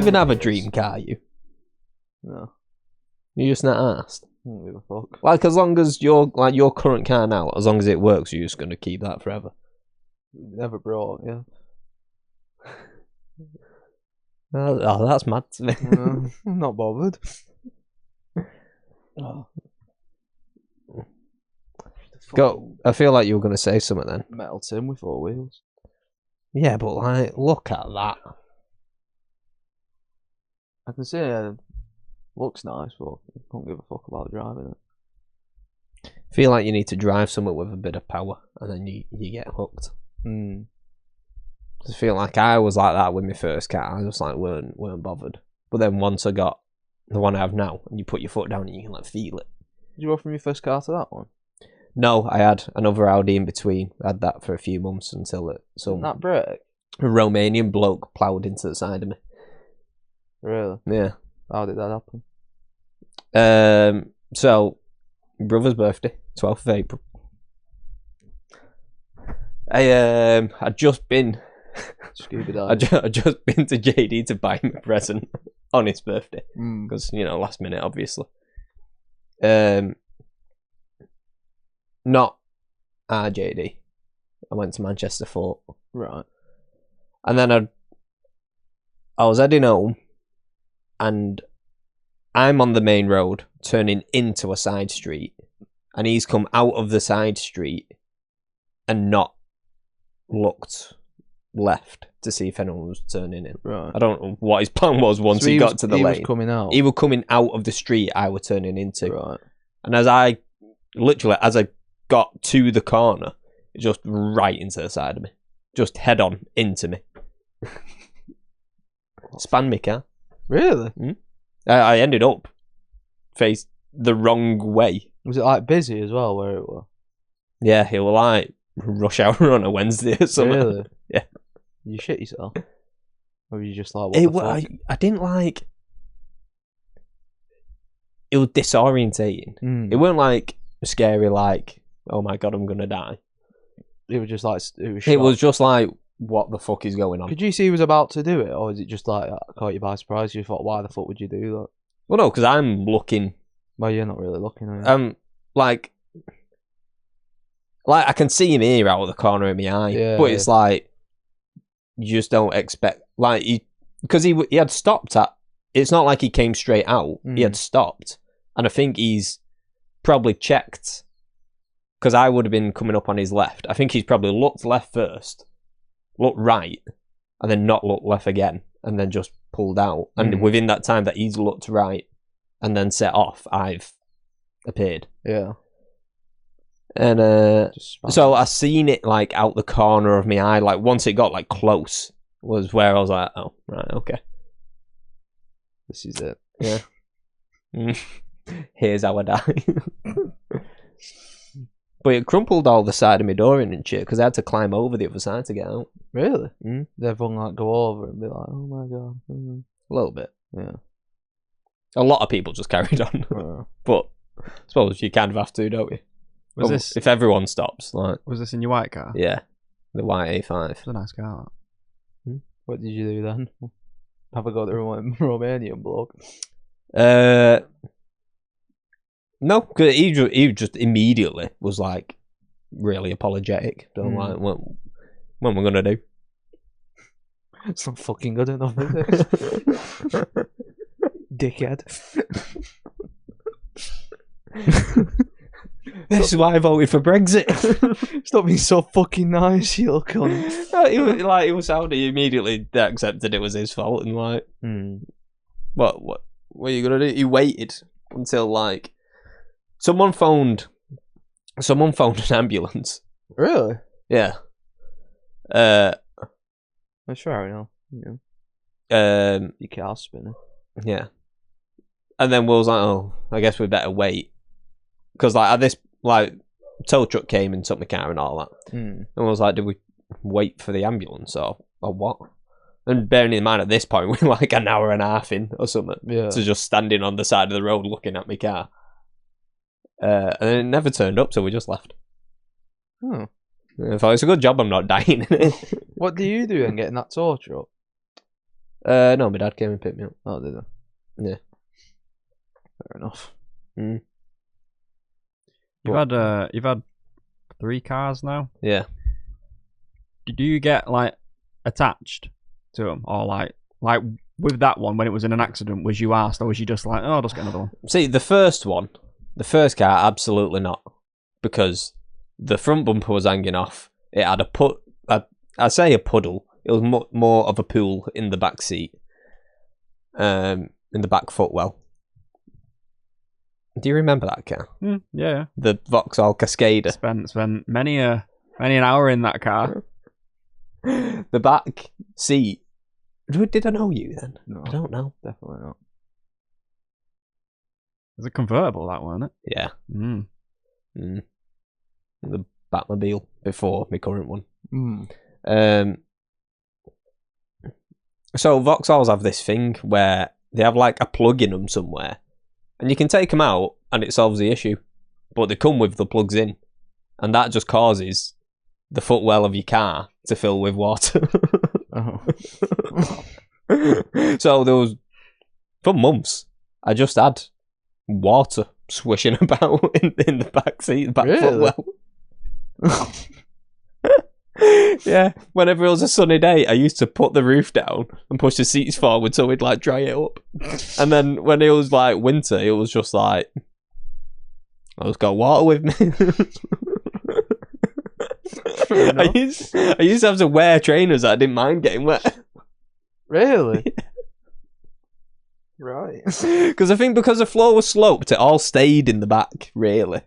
even have a dream car, you? No. You just not asked. I don't give a fuck. Like, as long as your current car now, as long as it works, you're just going to keep that forever. Never brought, yeah. Oh, that's mad to me. No, I'm not bothered. Oh. Go. I feel like you were going to say something then. Metal tin with 4 wheels. Yeah, but like, look at that. I can see it looks nice, but I don't give a fuck about driving it. Feel like you need to drive something with a bit of power, and then you get hooked. I feel like I was like that with my first car. I just like weren't bothered. But then once I got the one I have now, and you put your foot down and you can like feel it. Did you go from your first car to that one? No, I had another Audi in between. I had that for a few months until That break? a Romanian bloke ploughed into the side of me. Really? Yeah. How did that happen? So brother's birthday, 12th of April. I'd just been Scuba diving. I'd just been to JD to buy him a present on his birthday because last minute, obviously. Not JD. I went to Manchester Fort. Right. And then I was heading home, and I'm on the main road turning into a side street, and he's come out of the side street and not looked left to see if anyone was turning in. Right. I don't know what his plan was once he got to the lane. He was coming out. He was coming out of the street I was turning into. Right. And as I got to the corner, just right into the side of me. Just head on into me. Spanned me car. Really? I ended up faced the wrong way. Was it like busy as well where it was? Yeah, it was like rush hour on a Wednesday or something. Really? Yeah. You shit yourself? Or were you just like, what the fuck? I didn't like... It was disorientating. It weren't like scary, like, oh my god, I'm gonna die. It was just like, It was just like, what the fuck is going on? Could you see he was about to do it, or is it just like caught you by surprise? You thought, why the fuck would you do that? Well, no, because I'm looking. Well, you're not really looking, are you? Like I can see him here out of the corner of my eye, but it's like you just don't expect, like, because he had stopped at. It's not like he came straight out. He had stopped, and I think he's probably checked. Because I would have been coming up on his left. I think he's probably looked left first, looked right, and then not looked left again, and then just pulled out. And within that time that he's looked right and then set off, I've appeared. Yeah. And so I seen it like out the corner of my eye. Like once it got like close, was where I was like, oh right, okay, this is it. Yeah. Here's how I die. But it crumpled all the side of my door in and shit because I had to climb over the other side to get out. Really? Did everyone like go over and be like, oh my god? A little bit. Yeah. A lot of people just carried on. But I suppose you kind of have to, don't you? If everyone stops, like. Was this in your white car? Yeah, the white A5. It's a nice car. What did you do then? Have a go at the Romanian bloke? No, because he just immediately was like really apologetic. So I'm like, what am I gonna do? It's not fucking good enough, is it? Dickhead. This is why I voted for Brexit. Stop being so fucking nice, you little cunt. No, he was Audi. He immediately accepted it was his fault and like, what are you gonna do? He waited until like. Someone phoned an ambulance. Really? Yeah. That's fair enough. Yeah. Your car's spinning. Yeah. And then Will was like, oh, I guess we better wait. Because like, at this, like, tow truck came and took my car and all that. And I was like, did we wait for the ambulance or what? And bearing in mind at this point, we're like an hour and a half in or something. Yeah. So just standing on the side of the road looking at my car. And then it never turned up, so we just left. Oh. I thought it's a good job I'm not dying in it. What do you do then getting that tow truck? No, my dad came and picked me up. Oh, did they? Yeah. Fair enough. Mm. You've had 3 cars now. Yeah. Do you get like attached to them, or like with that one when it was in an accident? Was you asked, or was you just like, oh, I'll just get another one? See, the first car, absolutely not, because the front bumper was hanging off. It had I say a puddle. It was more of a pool in the back seat, in the back footwell. Do you remember that car? Yeah. The Vauxhall Cascader. Spent many an hour in that car. The back seat. Did I know you then? No, I don't know. definitely not. It was a convertible, that one, wasn't Yeah. it? The Batmobile before my current one. So Vauxhalls have this thing where they have like a plug in them somewhere, and you can take them out and it solves the issue, but they come with the plugs in, and that just causes the footwell of your car to fill with water. Oh. So there was, for months, I just had water swishing about in the back seat, the back footwell. Yeah, whenever it was a sunny day, I used to put the roof down and push the seats forward so we'd like dry it up. And then when it was like winter, it was just like, I just got water with me. I used to have to wear trainers that I didn't mind getting wet. Really? Right. Because I think because the floor was sloped, it all stayed in the back, really.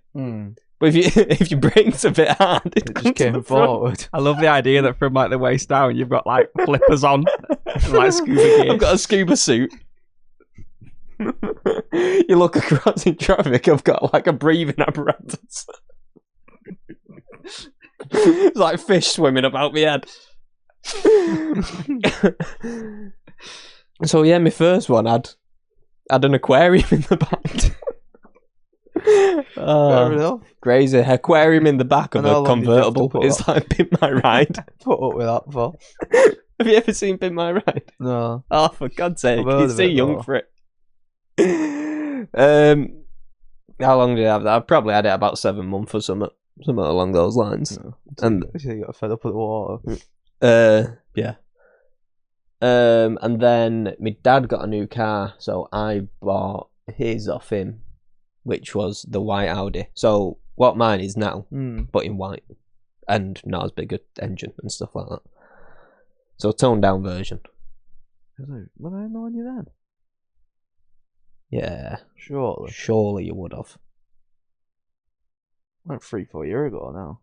But if your brake's a bit hard, it just came forward. I love the idea that from like the waist down, you've got like flippers on, like scuba gear. I've got a scuba suit. You look across in traffic, I've got like a breathing apparatus. It's like fish swimming about my head. So yeah, my first one had an aquarium in the back. Fair enough. Crazy aquarium in the back of a convertible. It's like Pimp My Ride. Put up with that for. Have you ever seen Pimp My Ride? No. Oh, for God's sake, you're too young for it. How long did I have that? I probably had it about 7 months or something along those lines. No. And so you got fed up with the water. yeah. And then my dad got a new car, so I bought his off him, which was the white Audi. So what mine is now, but in white, and not as big an engine and stuff like that. So toned down version. Would I know you then? Yeah, Surely you would have. Like 3-4 years ago now.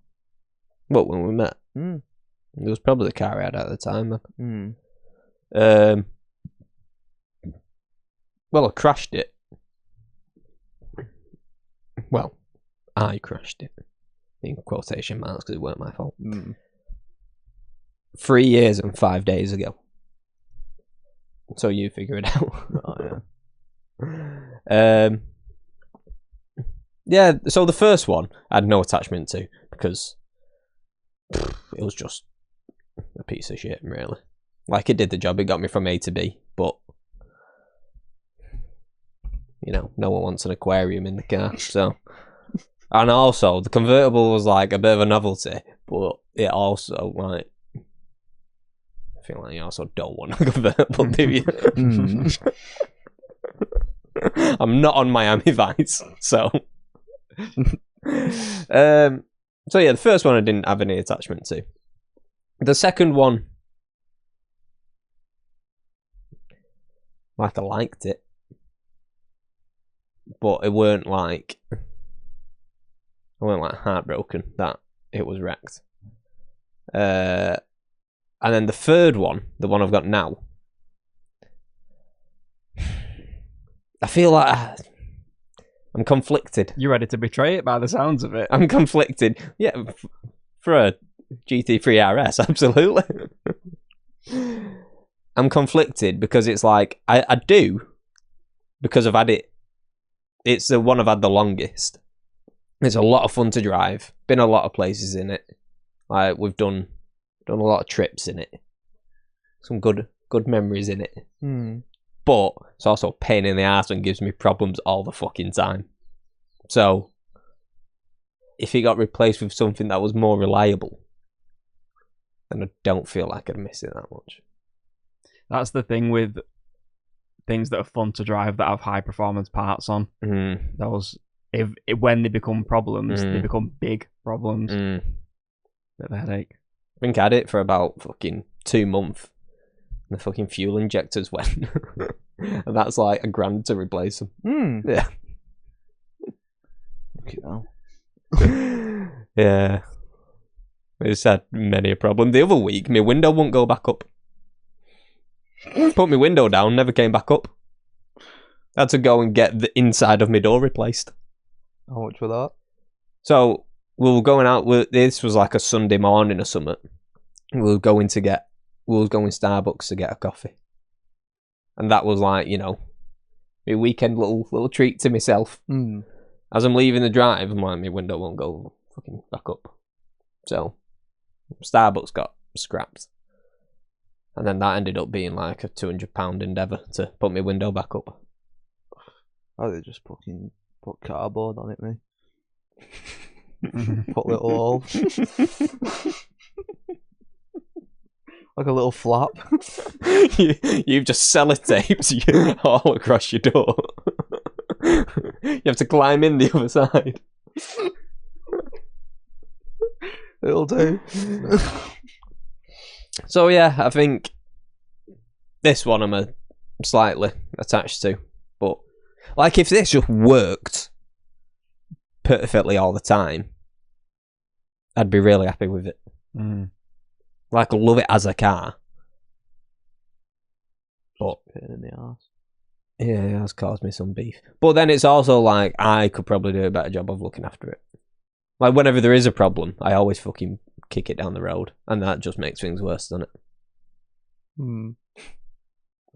What, when we met? It was probably the car I had at the time, man. Well, I crashed it. Well, I crashed it. In quotation marks, because it weren't my fault. 3 years and 5 days ago. So you figure it out. Oh, yeah. Yeah, so the first one I had no attachment to, because it was just a piece of shit, really. Like, it did the job, it got me from A to B, but you know, no one wants an aquarium in the car, so. And also, the convertible was like a bit of a novelty, but it also, like, I feel like you also don't want a convertible, do you? I'm not on Miami Vice, so. So yeah, the first one I didn't have any attachment to. The second one, like, I liked it, but it weren't like, I weren't like heartbroken that it was wrecked. And then the third one, the one I've got now, I feel like I'm conflicted. You're ready to betray it by the sounds of it. I'm conflicted. Yeah, for a GT3 RS, absolutely. I'm conflicted because it's like, I do, because I've had it. It's the one I've had the longest. It's a lot of fun to drive. Been a lot of places in it. Like, we've done a lot of trips in it. Some good good memories in it. Mm. But it's also a pain in the ass and gives me problems all the fucking time. So, if it got replaced with something that was more reliable, then I don't feel like I'd miss it that much. That's the thing with things that are fun to drive that have high performance parts on. Those, when they become problems, they become big problems. Bit of a headache. I think I had it for about fucking 2 months. And the fucking fuel injectors went. And that's like $1,000 to replace them. Yeah. Look at that. Yeah. It's had many a problem. The other week, my window won't go back up. Put my window down, never came back up. Had to go and get the inside of my door replaced. How much for that? So, we were going out, this was like a Sunday morning or something. We were going Starbucks to get a coffee. And that was like, you know, a weekend little treat to myself. As I'm leaving the drive, I'm like, my window won't go fucking back up. So, Starbucks got scrapped. And then that ended up being like a £200 endeavour to put my window back up. Oh, they just fucking put cardboard on it, mate. Put little holes. Like a little flap. You've just sellotaped all across your door. You have to climb in the other side. It'll do. So yeah, I think this one I'm slightly attached to. But like if this just worked perfectly all the time, I'd be really happy with it. Like I love it as a car. But pain in the arse. Yeah, it has caused me some beef. But then it's also like I could probably do a better job of looking after it. Like whenever there is a problem, I always fucking kick it down the road, and that just makes things worse, doesn't it?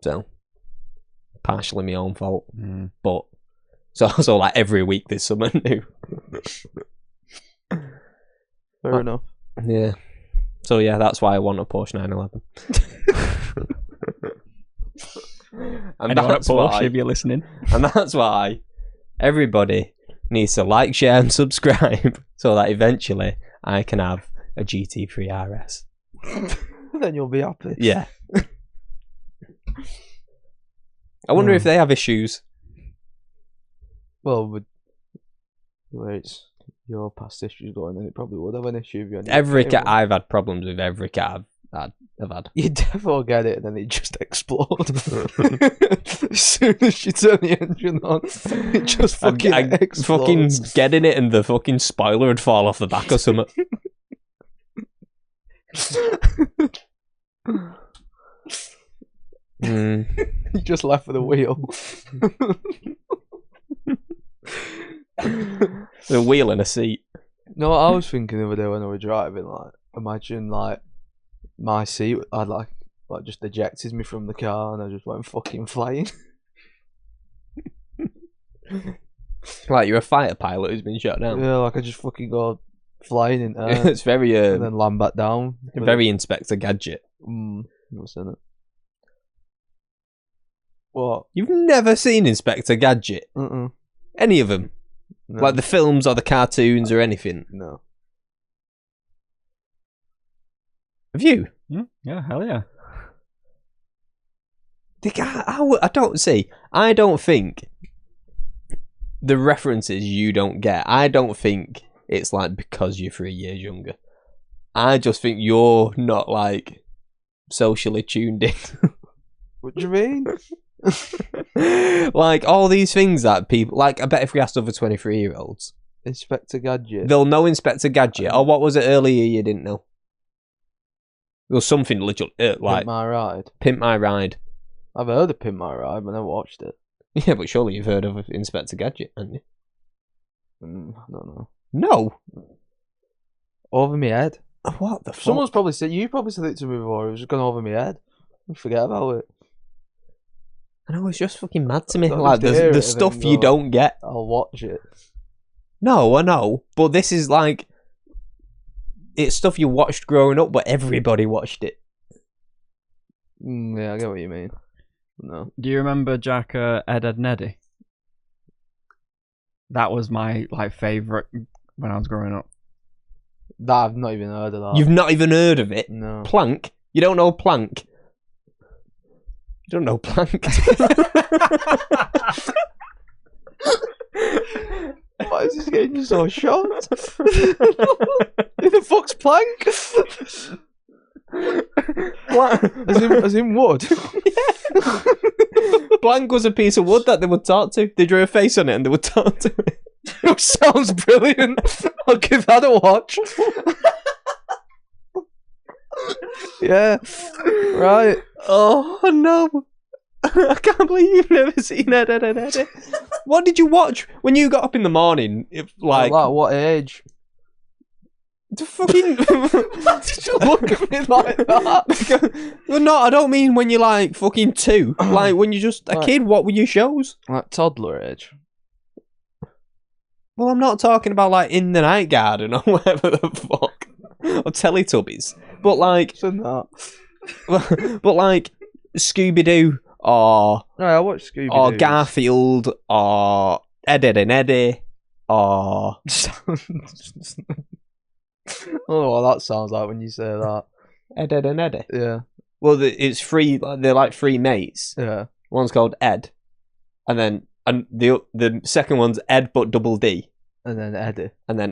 So, partially my own fault. But it's also like every week there's something new. Fair enough. Yeah. So yeah, that's why I want a Porsche 911. And anyone at that's Porsche, why, if you're listening. And that's why everybody needs to like, share and subscribe so that eventually I can have a GT3 RS. Then you'll be happy. Yeah. I wonder if they have issues. Well, with where it's your past issues going, then it probably would have an issue if you had Every car, I've had problems with every car I've had. You definitely get it, and then it just explodes. As soon as you turn the engine on, it just fucking explodes. Fucking get in it, and the fucking spoiler would fall off the back or something. You just left with a wheel. The wheel and a seat. No, I was thinking the other day when I was driving, like, imagine like my seat, I'd like just ejected me from the car, and I just went fucking flying. Like you're a fighter pilot who's been shot down. Yeah, like I just fucking go flying in air. It's very and then land back down. Very Inspector Gadget. Never seen it. What? You've never seen Inspector Gadget? Any of them? No. Like the films or the cartoons or anything? No. Have you? Yeah, hell yeah. I don't see. I don't think the references you don't get. I don't think it's like because you're 3 years younger. I just think you're not like socially tuned in. What do you mean? Like all these things that people like. I bet if we asked other 23-year-olds, Inspector Gadget, they'll know Inspector Gadget. Or what was it earlier you didn't know? There was something literally like Pimp My Ride. Pimp My Ride. I've heard of Pimp My Ride, but I never watched it. Yeah, but surely you've heard of Inspector Gadget, haven't you? I don't know. No. Over my head. What the fuck? Someone's probably said, you probably said it to me before, it was just gone over my head. I forget about it. I know, it's just fucking mad to me. Don't Like, just hear the it stuff and you go, don't get. I'll watch it. No, I know. But this is like... It's stuff you watched growing up, but everybody watched it. Yeah, I get what you mean. No. Do you remember Jack Ed and Eddie? That was my favourite when I was growing up. That I've not even heard of that. You've not even heard of it? No. Plank? You don't know Plank? You don't know Plank? Why is this getting so short? Who the fuck's Plank? As in wood? Yeah. Plank was a piece of wood that they would talk to. They drew a face on it and they would talk to it. It sounds brilliant. I'll give that a watch. Yeah. Right. Oh no. I can't believe you've never seen Ed, Ed, Ed, Ed. What did you watch when you got up in the morning? Like what age? The fucking Why did you look at me like that? Well, no, I don't mean when you're like fucking 2. Like when you're just a kid. What were your shows? Like toddler age. Well, I'm not talking about like In the Night Garden or whatever the fuck, or Teletubbies. But like, but like Scooby Doo or no, I watched Scooby Doo or Garfield or Ed, Ed and Eddie or. Oh, well, that sounds like when you say that. Ed, Ed and Eddie. Yeah. Well, it's 3. They're like 3 mates. Yeah. One's called Ed, and then the second one's Ed but double D, and then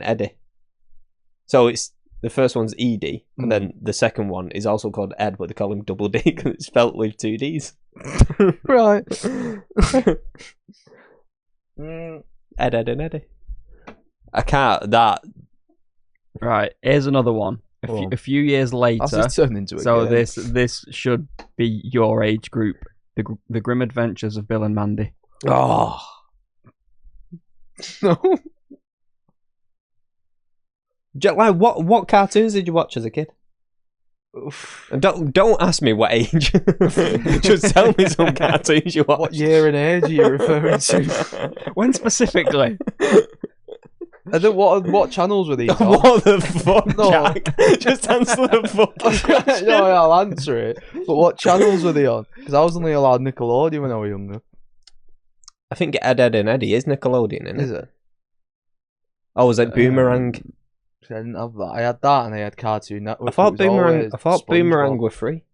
Eddie. So it's the first one's ED, and then the second one is also called Ed, but they call him double D because it's spelt with 2 Ds. Right. Ed, Ed and Eddie. I can't. That. Right, here's another one. A few years later, that's turned into so this should be your age group. The Grim Adventures of Bill and Mandy. Oh no! Like what cartoons did you watch as a kid? And don't ask me what age. Just tell me some cartoons you watched. What year and age are you referring to? When specifically? And then what channels were these on? What the fuck, no. Jack? Just answer the fucking question. No, I'll answer it. But what channels were they on? Because I was only allowed Nickelodeon when I was younger. I think Ed, Ed and Eddie is Nickelodeon, isn't it? Is it? Oh, was it Boomerang? I didn't have that. I had that and I had Cartoon Network. I thought Boomerang were free.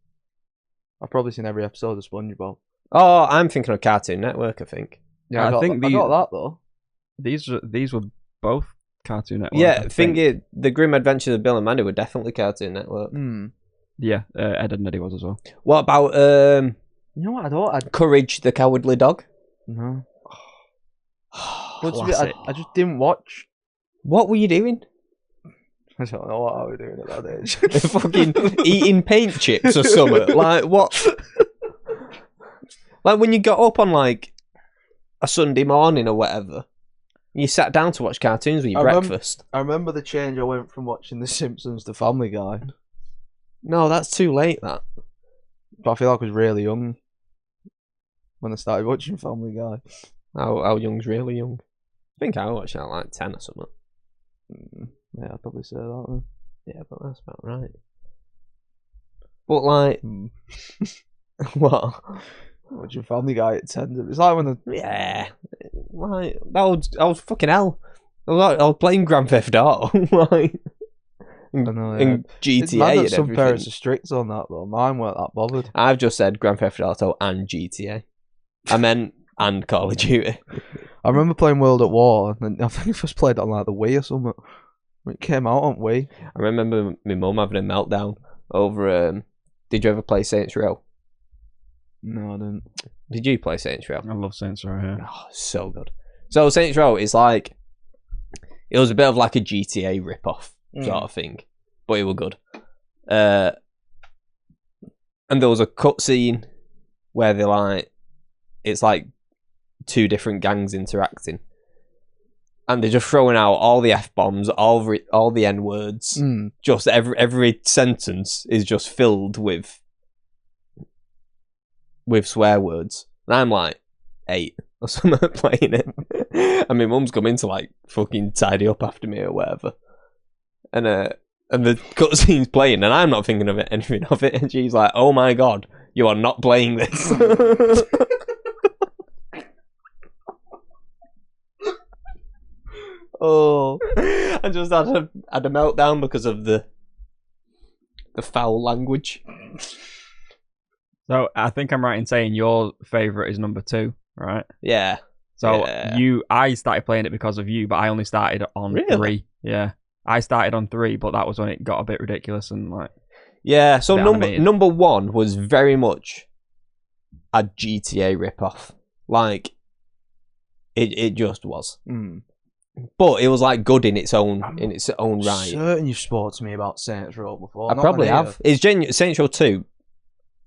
I've probably seen every episode of SpongeBob. Oh, I'm thinking of Cartoon Network, I think. Yeah, I got that though. These were both Cartoon Network. Yeah, the Grim Adventures of Bill and Mandy were definitely Cartoon Network. Yeah, Ed and Eddie was as well. What about you know what? Courage the Cowardly Dog? No. I just didn't watch. What were you doing? I don't know what I was doing at that age. Fucking eating paint chips or something. Like what? Like when you got up on like a Sunday morning or whatever. You sat down to watch cartoons with your breakfast. I remember the change. I went from watching The Simpsons to Family Guy. No, that's too late, that. But I feel like I was really young when I started watching Family Guy. How young's really young? I think I watched that at like 10 or something. Yeah, I'd probably say that then. Yeah, but that's about right. But like... What? Watching Family Guy at 10. It's like when Yeah. Like, I was fucking hell. I was playing Grand Theft Auto. Like... I know, yeah. And GTA it's mad that and some everything. parents are strict on that though. Mine weren't that bothered. I've just said Grand Theft Auto and GTA. I meant and Call of Duty. I remember playing World at War, and I think I first played it on like the Wii or something. When it came out on Wii. I remember my mum having a meltdown over. Did you ever play Saints Row? No, I didn't. Did you play Saints Row? I love Saints Row. Yeah. Oh, so good. So Saints Row is like, it was a bit of like a GTA rip-off sort of thing, but it was good. And there was a cutscene where they like, it's like two different gangs interacting, and they're just throwing out all the F-bombs, all the N-words. Just every sentence is just filled with swear words. And I'm like 8 or something playing it. And my mum's coming to like fucking tidy up after me or whatever. And the cutscene's playing and I'm not thinking of anything of it. And she's like, oh my god, You are not playing this. Oh, I just had a meltdown because of the foul language. So I think I'm right in saying your favourite is number 2, right? Yeah. So yeah. I started playing it because of you, but I only started on 3. Yeah. I started on 3, but that was when it got a bit ridiculous and like. Yeah, so number 1 was very much a GTA ripoff. Like it just was. But it was like good in its own right. Certain you've spoke to me about Saints Row before. I probably have. It's genuine. Saints Row 2,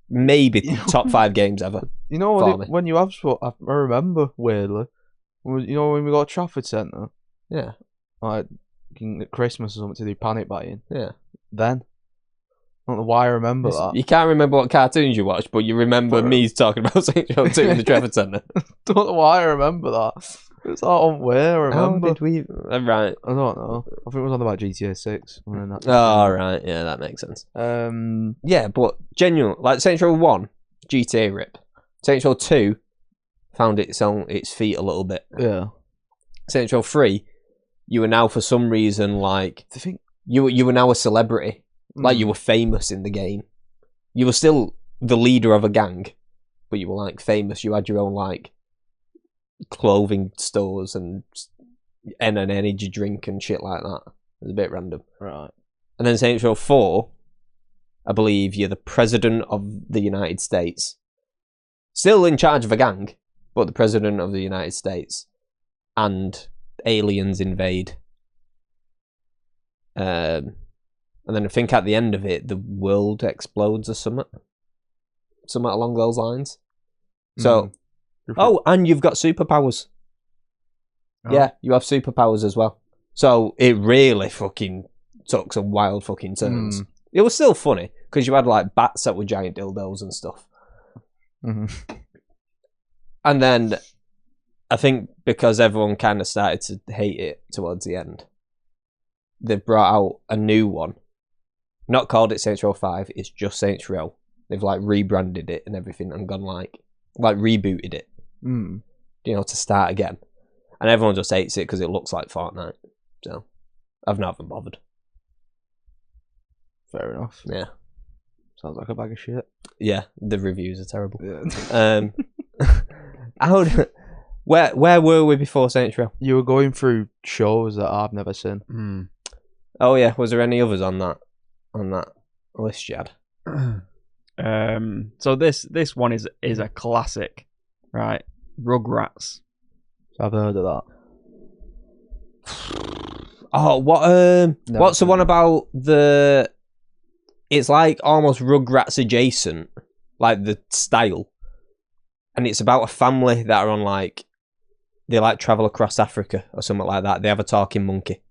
maybe top 5 games ever. You know when you have spoke, I remember weirdly. You know when we got a Trafford Centre. Yeah. Like at Christmas or something to do panic buying. Yeah. Then. I don't know why I remember that. You can't remember what cartoons you watched, but you remember me talking about Saints Row 2 in the Trafford Centre. Don't know why I remember that. It's that on where I remember. How did we? Right. I don't know. I think it was on about GTA 6. Oh, right. Yeah, that makes sense. Yeah, but genuine, like Saints Row 1, GTA rip. Saints Row 2 found its feet a little bit. Yeah. Saints Row 3, you were now for some reason like you were now a celebrity. Like you were famous in the game. You were still the leader of a gang, but you were like famous. You had your own like clothing stores and an energy drink and shit like that. It was a bit random. Right. And then Saints Row 4, I believe you're the president of the United States. Still in charge of a gang, but the president of the United States. And aliens invade. And then I think at the end of it, the world explodes or something. Something along those lines. So, and you've got superpowers. Oh. Yeah, you have superpowers as well. So it really fucking took some wild fucking turns. It was still funny, because you had like bats that were giant dildos and stuff. And then, I think because everyone kind of started to hate it towards the end, they've brought out a new one. Not called it Saints Row 5, it's just Saints Row. They've like rebranded it and everything and gone like rebooted it. You know, to start again. And everyone just hates it because it looks like Fortnite. So, I've not been bothered. Fair enough. Yeah. Sounds like a bag of shit. Yeah, the reviews are terrible. Yeah. Where were we before Saints Row? You were going through shows that I've never seen. Oh yeah, was there any others on that list you had? So this one is a classic, right? Rugrats. I've heard of that. Oh, what's the one about the? It's like almost Rugrats adjacent, like the style, and it's about a family that are on like, they like travel across Africa or something like that. They have a talking monkey.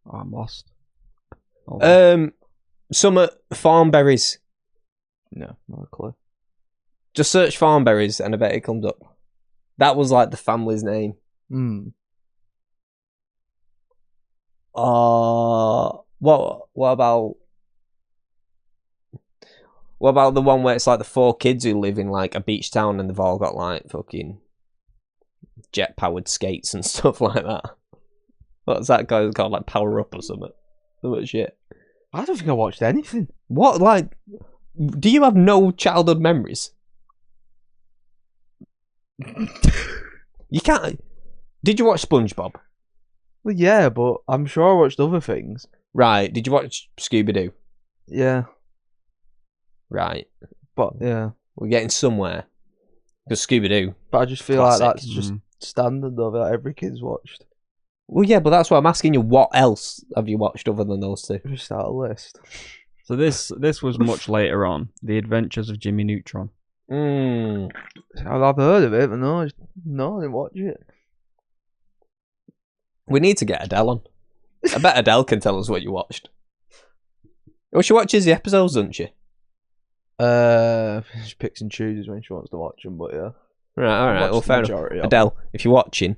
Oh, I'm lost. Some Farmberries. No, not a clue. Just search Farmberries and I bet it comes up. That was like the family's name. What about the one where it's like the 4 kids who live in like a beach town and they've all got like fucking jet powered skates and stuff like that? What's that guy called, like Power Up or something? Some shit. I don't think I watched anything. What, like, do you have no childhood memories? You can't. Did you watch SpongeBob? Well, yeah, but I'm sure I watched other things. Right. Did you watch Scooby-Doo? Yeah. Right. But, yeah. We're getting somewhere. Because Scooby-Doo. But I just feel classic. Like that's just standard, though, that every kid's watched. Well, yeah, but that's what I'm asking you. What else have you watched other than those two? Just start a list. So this was much later on. The Adventures of Jimmy Neutron. I've heard of it, but no, I didn't watch it. We need to get Adele on. I bet Adele can tell us what you watched. Well, she watches the episodes, doesn't she? She picks and chooses when she wants to watch them, but yeah. Right, alright, well, fair enough. Adele, if you're watching,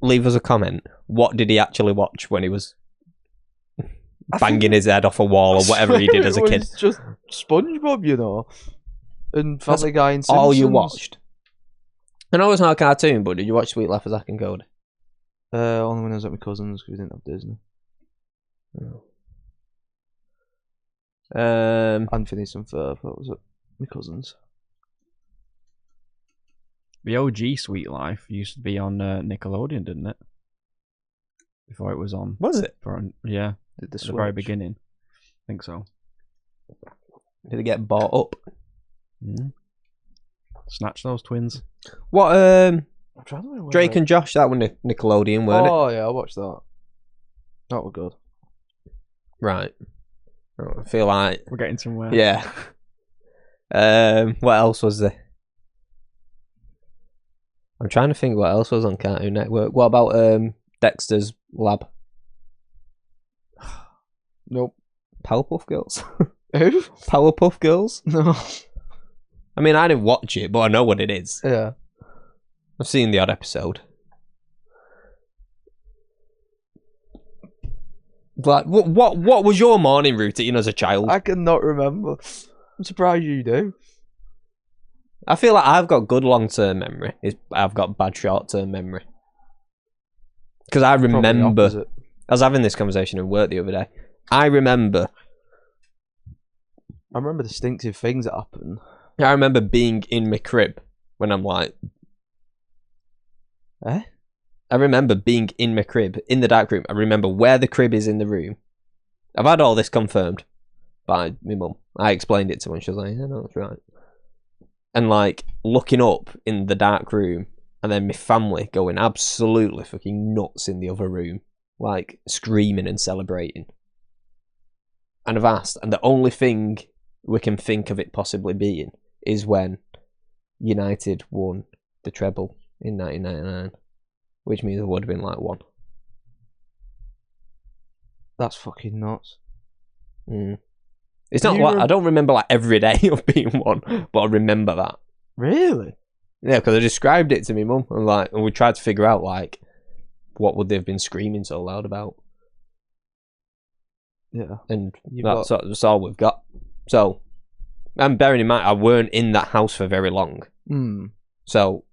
leave us a comment. What did he actually watch when he was banging his head off a wall or whatever he did as a kid. It's just SpongeBob, you know, and Family Guy and Simpsons. All you watched. I know it's not a cartoon, but did you watch Sweet Life of Zack and Cody? Only when I was at my cousin's because we didn't have Disney. And Phineas and Ferb. What was it? My cousins. The OG Sweet Life used to be on Nickelodeon, didn't it? Before it was on. Was it? Yeah. Did At the very beginning. I think so. Did it get bought up? Snatch those twins. What? I'm trying to remember Drake and Josh. That one Nickelodeon, weren't it? Oh yeah, I watched that. That was good. Right. I feel like we're getting somewhere. Yeah. What else was there? I'm trying to think what else was on Cartoon Network. What about Dexter's Lab? Nope. Powerpuff Girls? Who? Powerpuff Girls? No. I mean, I didn't watch it, but I know what it is. Yeah. I've seen the odd episode. Like, what was your morning routine as a child? I cannot remember. I'm surprised you do. I feel like I've got good long-term memory. I've got bad short-term memory. Because I remember... I was having this conversation at work the other day. I remember distinctive things that happen. I remember being in my crib when I'm like... Eh? I remember being in my crib, in the dark room. I remember where the crib is in the room. I've had all this confirmed by my mum. I explained it to her and she was like, yeah, no, that's right. And like looking up in the dark room and then my family going absolutely fucking nuts in the other room. Like screaming and celebrating. And I've asked, and the only thing we can think of it possibly being is when United won the treble in 1999. Which means it would have been like one. That's fucking nuts. It's not like I don't remember like every day of being one, but I remember that. Really? Yeah, because I described it to my mum and we tried to figure out like what would they have been screaming so loud about. Yeah, and that's all we've got. So, and bearing in mind, I weren't in that house for very long. So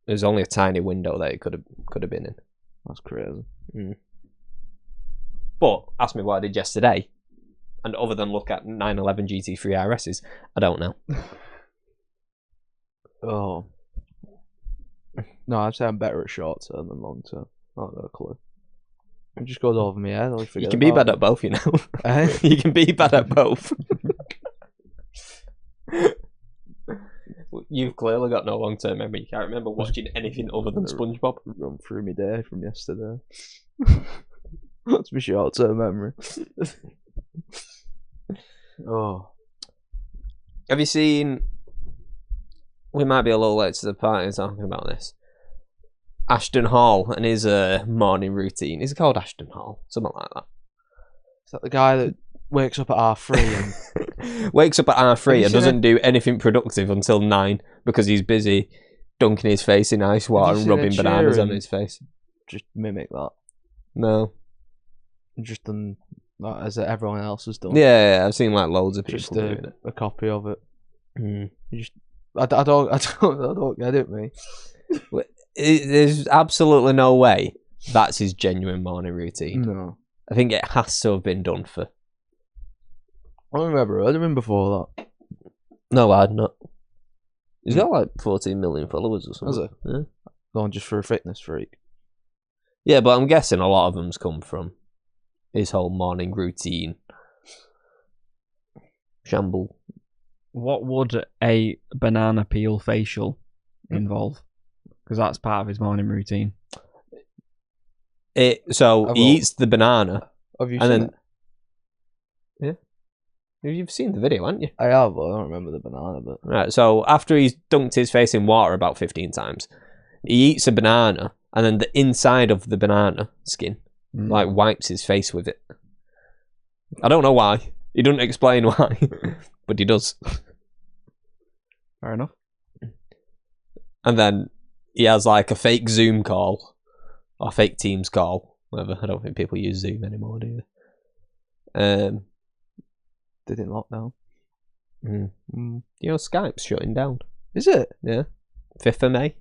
there's only a tiny window that it could have been in. That's crazy. But ask me what I did yesterday, and other than look at 911 GT3 RSs, I don't know. Oh. No, I'd say I'm better at short term than long term. I don't know a clue. It just goes over my head. You can be bad at both, you know. You can be bad at both. You've clearly got no long-term memory. You can't remember watching anything other than SpongeBob. Run through my day from yesterday. That's my short-term memory. Oh. Have you seen... We might be a little late to the party talking about this. Ashton Hall and his morning routine. Is it called Ashton Hall? Something like that. Is that the guy that wakes up at R3 and... wakes up at R3 and doesn't do anything productive until 9 because he's busy dunking his face in ice water and rubbing bananas on his face. Just mimic that. No. Just done that as everyone else has done. Yeah, I've seen like loads of people just doing it. A copy of it. I don't get it, mate. There's absolutely no way that's his genuine morning routine. No. I think it has to have been done for... I don't remember heard of him before that. No, I'd not. He's got like 14 million followers or something. Has he? Yeah. Going just for a fitness freak. Yeah, but I'm guessing a lot of them's come from his whole morning routine. Shamble. What would a banana peel facial involve? Because that's part of his morning routine. He eats the banana. Have you seen it? Yeah. You've seen the video, haven't you? I have, but I don't remember the banana bit. Right, so after he's dunked his face in water about 15 times, he eats a banana, and then the inside of the banana skin, like, wipes his face with it. I don't know why. He doesn't explain why, but he does. Fair enough. And then he has, like, a fake Zoom call, or fake Teams call, whatever. I don't think people use Zoom anymore, do they? Did in lockdown. You know, Skype's shutting down. Is it? Yeah. 5th of May.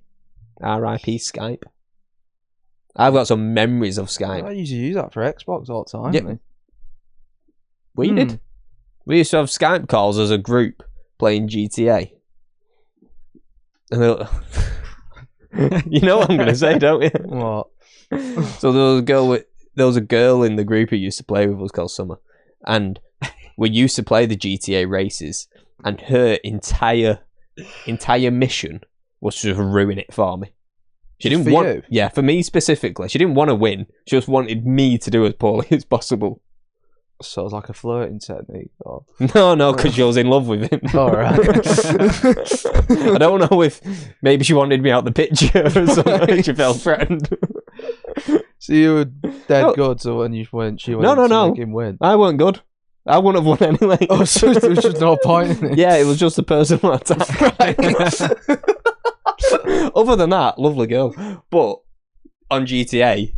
R.I.P. Skype. I've got some memories of Skype. I used to use that for Xbox all the time. Yeah. We did. We used to have Skype calls as a group playing GTA. And you know what I'm going to say, don't you? What? So there was a girl in the group who used to play with us called Summer, and we used to play the GTA races, and her entire mission was to ruin it for me. She didn't want you? Yeah, for me specifically. She didn't want to win. She just wanted me to do as poorly as possible. So it was like a flirting technique? Or... No, because she was in love with him. Alright. I don't know if maybe she wanted me out the picture or something. She felt threatened. So you were dead good, so when you went, she went to make him win? I weren't good. I wouldn't have won anyway. Oh, so there was just no point in it? Yeah, it was just a personal attack. Other than that, lovely girl. But on GTA,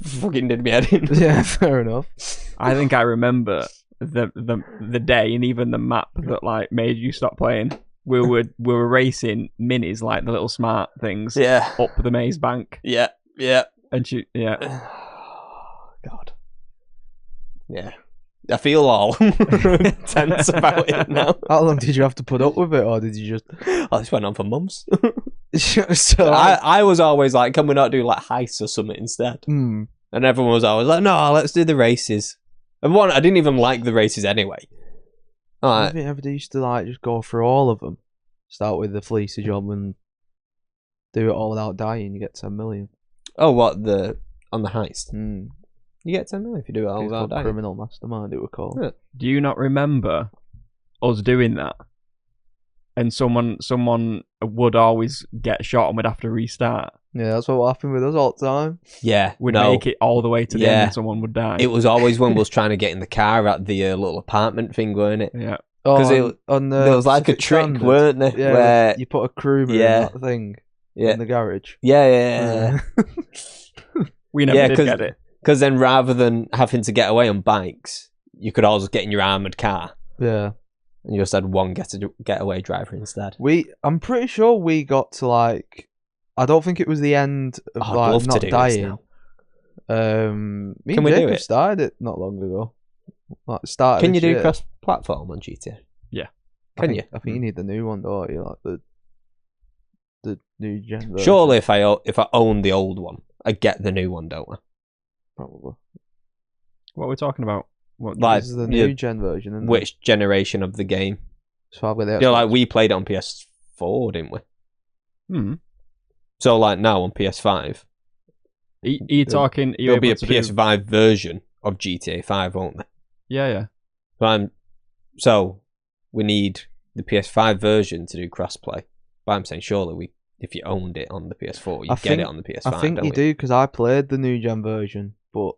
fucking did me head in. Yeah, fair enough. I think I remember the day and even the map that like made you stop playing. We were racing minis, like the little smart things. Yeah. Up the maze bank. Yeah. And God. Yeah. I feel all tense about it now. How long did you have to put up with it, or did you just... Oh, this went on for months. So I was always like, can we not do like heists or something instead? And everyone was always like, no, let's do the races. And I didn't even like the races anyway. Have you ever used to like just go through all of them? Start with the fleecy job and do it all without dying, you get 10 million. Oh, what, on the heist? You get 10 million if you do it all without dying. Criminal mastermind, it would call. Yeah. Do you not remember us doing that? And someone would always get shot and we'd have to restart. Yeah, that's what happened with us all the time. Yeah, we'd make it all the way to the end and someone would die. It was always when we was trying to get in the car at the little apartment thing, weren't it? Yeah. Because there was like a trick, standard, weren't there? Yeah, where you put a crewman in that thing in the garage. Yeah. We never did get it. Because then rather than having to get away on bikes, you could always get in your armoured car. Yeah. And you just had one getaway driver instead. I'm pretty sure we got to like... I don't think it was the end of like not dying. Can we do it? Started it not long ago. Like started. Can you do cross-platform on GTA? Yeah. I think you need the new one, don't you? Like the new gen version. Surely, if I own the old one, I get the new one, don't I? Probably. What are we talking about? This is the new gen version. Isn't which generation of the game? So like we played it on PS4, didn't we? So like now on PS5. There'll be a PS5 version of GTA 5, won't there? Yeah. So we need the PS5 version to do crossplay. But I'm saying surely if you owned it on the PS4, you get it on the PS5. I think you do, because I played the new gen version, but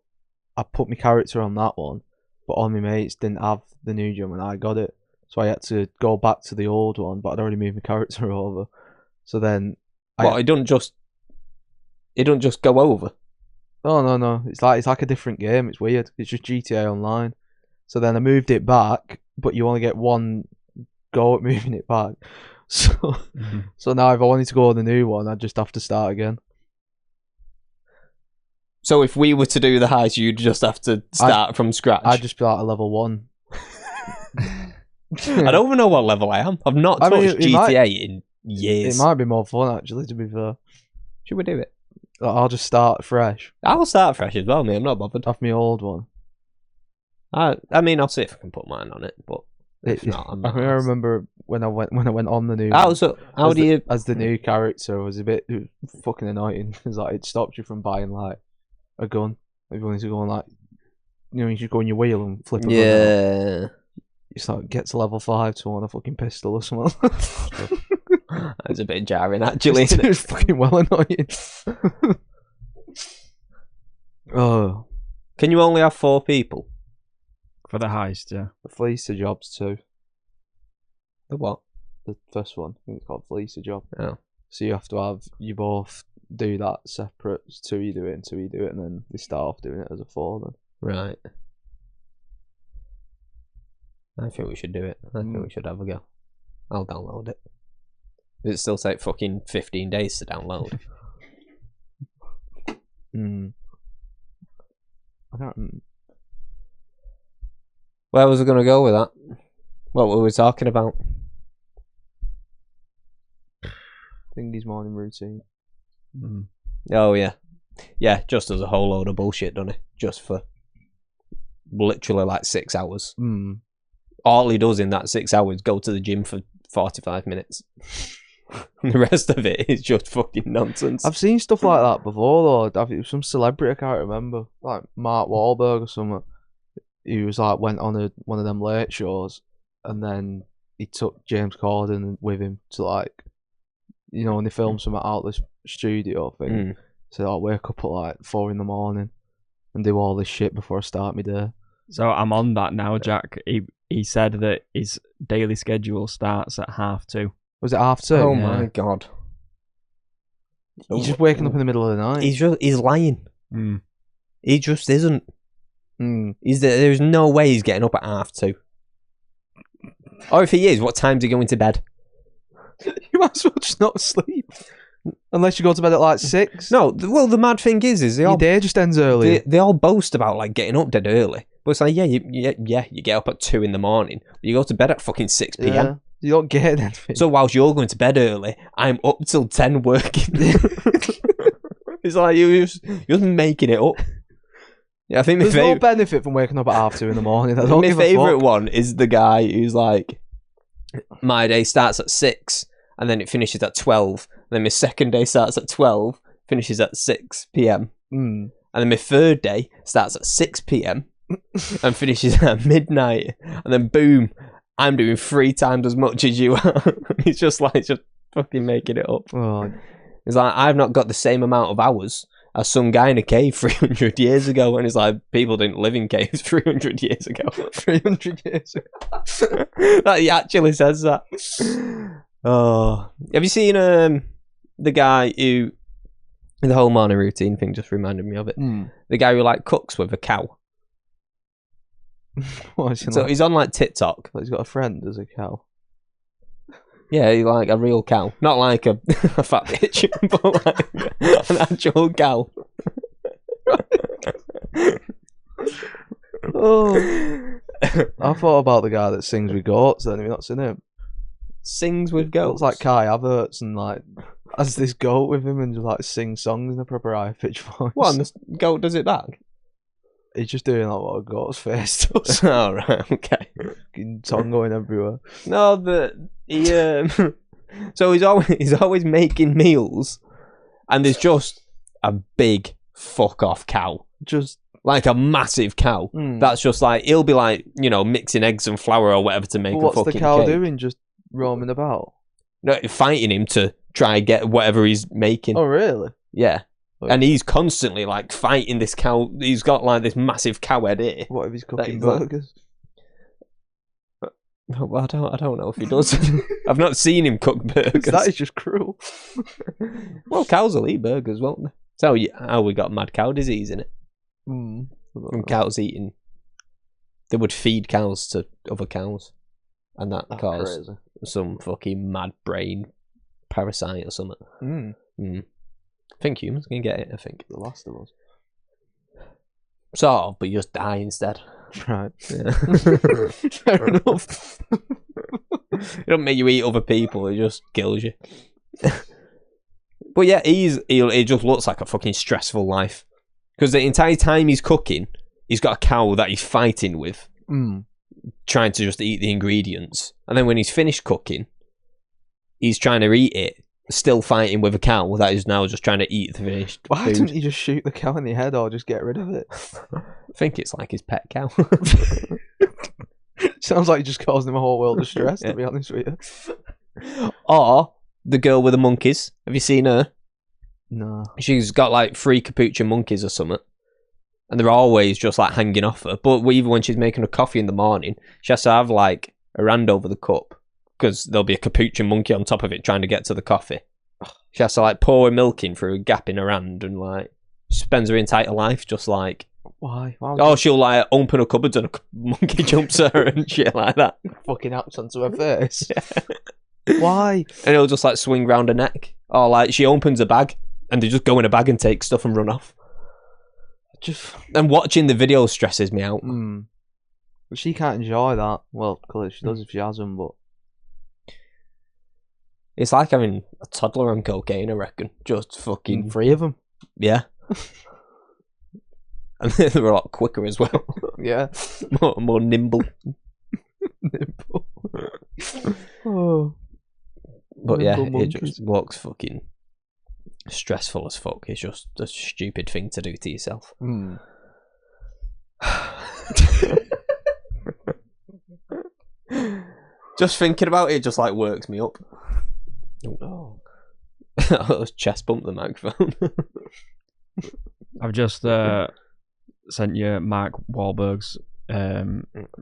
I put my character on that one, but all my mates didn't have the new gen when I got it, so I had to go back to the old one, but I'd already moved my character over. So then, it don't just go over. Oh no, it's like a different game. It's weird. It's just GTA Online. So then I moved it back, but you only get one go at moving it back. So now if I wanted to go on the new one, I'd just have to start again. So if we were to do the heist, you'd just have to start from scratch? I'd just be like a level 1. I don't even know what level I am. I've not touched GTA in years. It might be more fun, actually, to be fair. Should we do it? I'll just start fresh. I'll start fresh as well, mate. I'm not bothered. Off my old one. I mean, I'll see if I can put mine on it, but if not, I'm not. I remember when I went on the new. As the new character, it was a bit fucking annoying. It's like it stops you from buying like a gun. If you wanted to go on like, you just go on your wheel and flip a gun. Yeah. It's like get to level 5 to want a fucking pistol or something. That's a bit jarring, actually. It was fucking well annoying. Oh, can you only have 4 people for the heist? Yeah, the fleecer jobs too. The what? The first one, I think it's called fleecer job. Oh, so you have to have you both do that separate. 2 you do it, and 2 you do it, and then they start off doing it as a 4. Then right. I think we should do it. I think we should have a go. I'll download it. Does it still take fucking 15 days to download? I can't. Where was I going to go with that? What were we talking about? Thingy's morning routine. Oh, yeah. Yeah, just does a whole load of bullshit, doesn't he? Just for literally like 6 hours. All he does in that 6 hours go to the gym for 45 minutes. And the rest of it is just fucking nonsense. I've seen stuff like that before, though. It was some celebrity, I can't remember. Like Mark Wahlberg or something. He was like, went on one of them late shows, and then he took James Corden with him to, like, you know, when they film something out of the studio thing. So I'll wake up at like 4 a.m. and do all this shit before I start my day. So I'm on that now, Jack. He said that his daily schedule starts at 2:30. Was it 2:30? Oh my god. He's just waking up in the middle of the night. He's lying. He just isn't. There's no way he's getting up at 2:30. Or if he is, what time's he going to bed? You might as well just not sleep. Unless you go to bed at like 6. No, well, the mad thing is your day just ends early. They all boast about like getting up dead early, but it's like, you get up at 2 a.m, but you go to bed at fucking 6 p.m. Yeah, you don't get anything. So whilst you're going to bed early, I'm up till 10 working. It's like you're just making it up. Yeah, I think there's no benefit from waking up at 2:30 in the morning. My favourite one is the guy who's like, my day starts at 6 and then it finishes at 12. And then my second day starts at 12, finishes at 6 p.m. And then my third day starts at 6 p.m. and finishes at midnight. And then boom, I'm doing 3 times as much as you are. He's just fucking making it up. Oh. It's like, I've not got the same amount of hours as some guy in a cave 300 years ago. And it's like, people didn't live in caves 300 years ago. 300 years ago. Like, he actually says that. Oh, have you seen the guy who, the whole morning routine thing just reminded me of it. The guy who like cooks with a cow. So he's on like TikTok. He's got a friend as a cow. Yeah, he's like a real cow, not like a fat bitch, but like an actual cow. Oh, I thought about the guy that sings with goats. Then have you not seen him? Sings with goats. Looks like Kai Havertz and like has this goat with him and just like sings songs in a proper high pitched voice. What? And the goat does it back? He's just doing like what a goat's face does. Oh right, okay. Tongue going everywhere. No, so he's always making meals, and there's just a big fuck off cow, just like a massive cow. That's just like, he'll be like, you know, mixing eggs and flour or whatever to make a fucking cake. What's the cow doing? Just roaming about? No, fighting him to try and get whatever he's making. Oh really? Yeah. And he's constantly like fighting this cow. He's got like this massive cow head here. What if he's cooking burgers? Well, I don't know if he does. I've not seen him cook burgers. That is just cruel. Well, cows will eat burgers, won't they? So how we got mad cow disease in it. From cows eating. They would feed cows to other cows, and that caused some fucking mad brain parasite or something. I think humans can get it. I think The Last of Us. Sort of, but you just die instead. Right. Yeah. Fair enough. It don't make you eat other people, it just kills you. But yeah, it just looks like a fucking stressful life. Because the entire time he's cooking, he's got a cow that he's fighting with, trying to just eat the ingredients. And then when he's finished cooking, he's trying to eat it, still fighting with a cow that is now just trying to eat the finished Why food. didn't you just shoot the cow in the head or just get rid of it? I think it's like his pet cow. Sounds like you just caused him a whole world of stress, to be honest with you. Or the girl with the monkeys. Have you seen her? No. She's got like 3 capuchin monkeys or something. And they're always just like hanging off her. But even when she's making a coffee in the morning, she has to have like a hand over the cup, because there'll be a capuchin monkey on top of it trying to get to the coffee. She has to like pour her milk in through a gap in her hand, and like spends her entire life just like Why? Oh, she'll like open her cupboards and a monkey jumps at her and shit like that. Fucking acts onto her face. Why? And it'll just like swing round her neck. Or like she opens a bag and they just go in a bag and take stuff and run off. And watching the video stresses me out. But she can't enjoy that. Well, clearly she does if she hasn't, but it's like having a toddler on cocaine, I reckon. Just fucking 3 of them. Yeah. And they're a lot quicker as well. Yeah. more nimble. Nimble. Oh. But nimble yeah, monkeys. it just looks fucking stressful as fuck. It's just a stupid thing to do to yourself. Just thinking about it just like works me up. Oh. I was chest bump the microphone. I've just sent you Mark Wahlberg's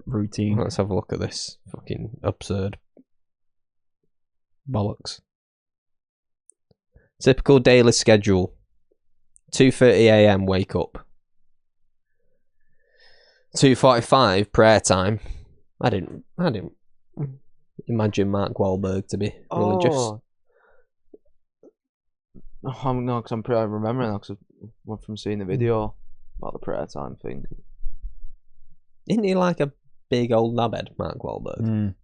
routine. Let's have a look at this fucking absurd bollocks. Typical daily schedule: 2:30 a.m. wake up. 2:45 prayer time. I didn't imagine Mark Wahlberg to be religious. Oh, no, because I'm remembering that because from seeing the video about the prayer time thing. Isn't he like a big old knobhead, Mark Wahlberg?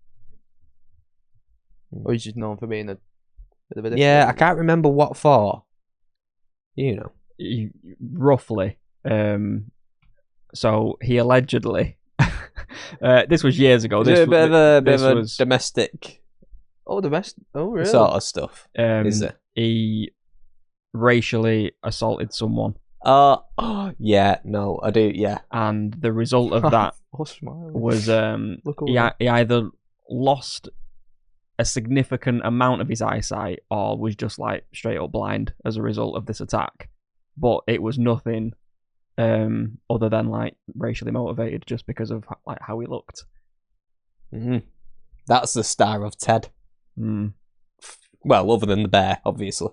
Or he's just known for being a bit of Yeah, I can't remember what for. You know. Roughly. So he allegedly... this was years ago. This a bit of a was domestic... Oh, domestic? Oh, really? Sort of stuff. Is it? He racially assaulted someone. Yeah, no, I do, yeah. And the result of that was he either lost a significant amount of his eyesight or was just like straight up blind as a result of this attack. But it was nothing other than like racially motivated, just because of like how he looked. That's the star of Ted. Well, other than the bear, obviously.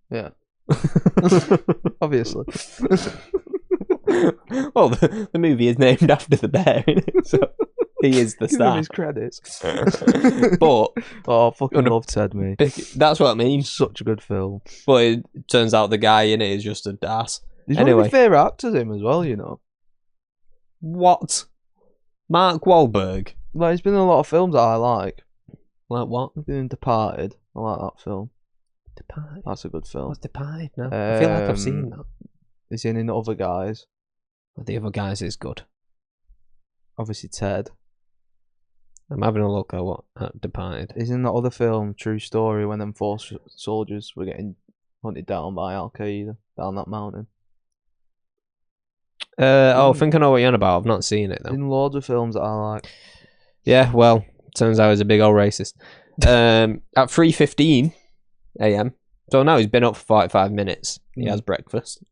Yeah. Obviously. Well, the movie is named after the bear, so he is the star. Give him his credits. But I fucking love Ted, mate. That's what I mean. Such a good film. But it turns out the guy in it is just a das. He's one of my favourite actors, him as well, you know. What? Mark Wahlberg? Like, he's been in a lot of films that I like. Like what? He's been in Departed. I like that film. Departed? That's a good film. What's Departed? No, I feel like I've seen that. He's in Other Guys. The Other Guys is good. Obviously Ted. I'm having a look at Departed. He's in that other film, True Story, when them 4 soldiers were getting hunted down by Al Qaeda down that mountain. I think I know what you're on about. I've not seen it though. He's in loads of films that I like. Yeah, well, turns out he's a big old racist. At 3:15 a.m. So now he's been up for 45 minutes. He has breakfast.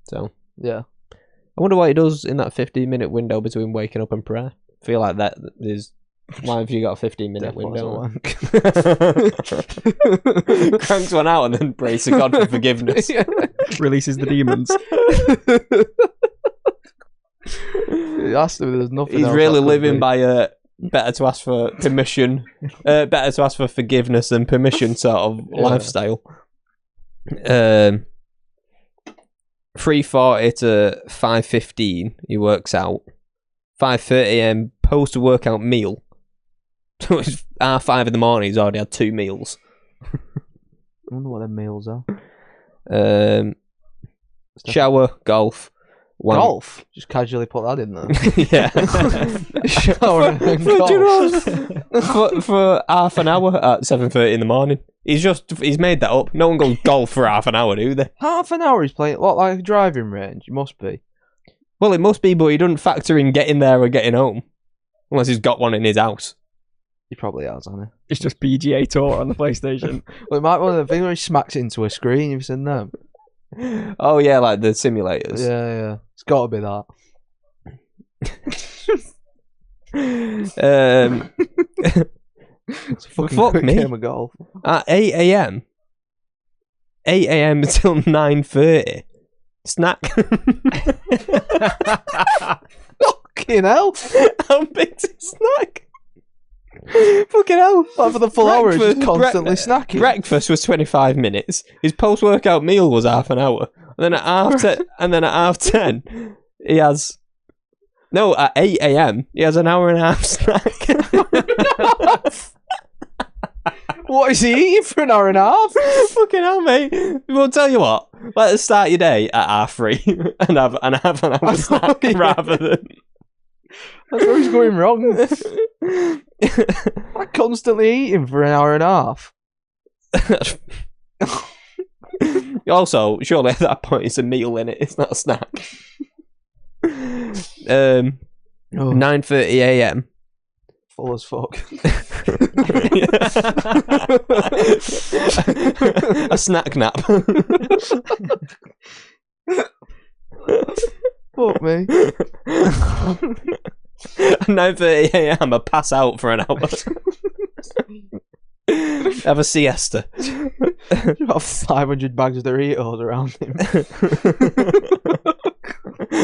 So yeah, I wonder what he does in that 15-minute window between waking up and prayer. I feel like that is... Why have you got a 15-minute window? Cranks one out and then prays to God for forgiveness. Releases the demons. It has to, there's nothing He's else really living by better to ask for permission, better to ask for forgiveness than permission sort of lifestyle. 3:40 to 5:15 he works out. 5:30 a.m. post-workout meal. So it's 5:30 in the morning, he's already had 2 meals. I wonder what them meals are. Shower, golf. Golf? Just casually put that in there. Yeah. Shower and golf. For half an hour at 7:30 in the morning. He's made that up. No one goes golf for half an hour, do they? Half an hour he's playing, what, like a driving range? It must be. Well, it must be, but he doesn't factor in getting there or getting home. Unless he's got one in his house. He probably has, hasn't he? It's just PGA Tour on the PlayStation. Well, it might be one of the things where he smacks it into a screen. You've seen them? Oh, yeah, like the simulators. Yeah. It's got to be that. It's a fucking fuck quick me. game of golf. At 8 a.m. 8 a.m. until 9:30. snack. Fucking hell. How big's his snack? Fucking hell. Like for the full hour, he's just constantly snacking. Breakfast was 25 minutes. His post-workout meal was half an hour. And then at half 10, he has... No, at 8 a.m, he has an hour and a half snack. What is he eating for an hour and a half? Fucking hell, mate. We'll tell you what. Let us start your day at 3:30 and have an hour snack rather than... That's where he's going wrong. I'm constantly eating for an hour and a half. Also, surely at that point it's a meal in it. It's not a snack. 9:30 a.m. Full as fuck. A snack nap. Fuck me. 9:30 a.m. I pass out for an hour. Have a siesta. About 500 bags of Doritos around him.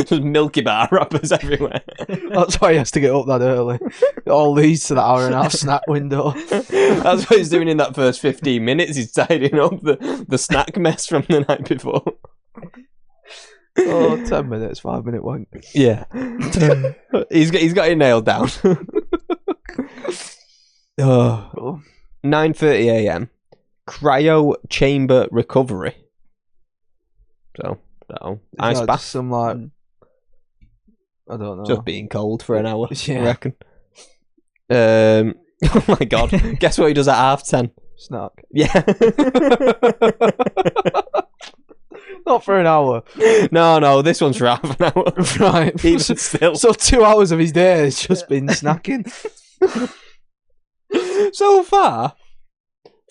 Just Milky Bar wrappers everywhere. That's why he has to get up that early. It all leads to that hour and a half snack window. That's what he's doing in that first 15 minutes. He's tidying up the snack mess from the night before. 10 minutes, 5 minute wank. Yeah. he's got it nailed down. 9:30 a.m. Cryo chamber recovery. So, ice bath. Some like, I don't know. Just being cold for an hour, yeah. I reckon. Oh my god. Guess what he does at 10:30? Snack. Yeah. Not for an hour. No, this one's for half an hour. Right. Even still. So 2 hours of his day has just been snacking. So far,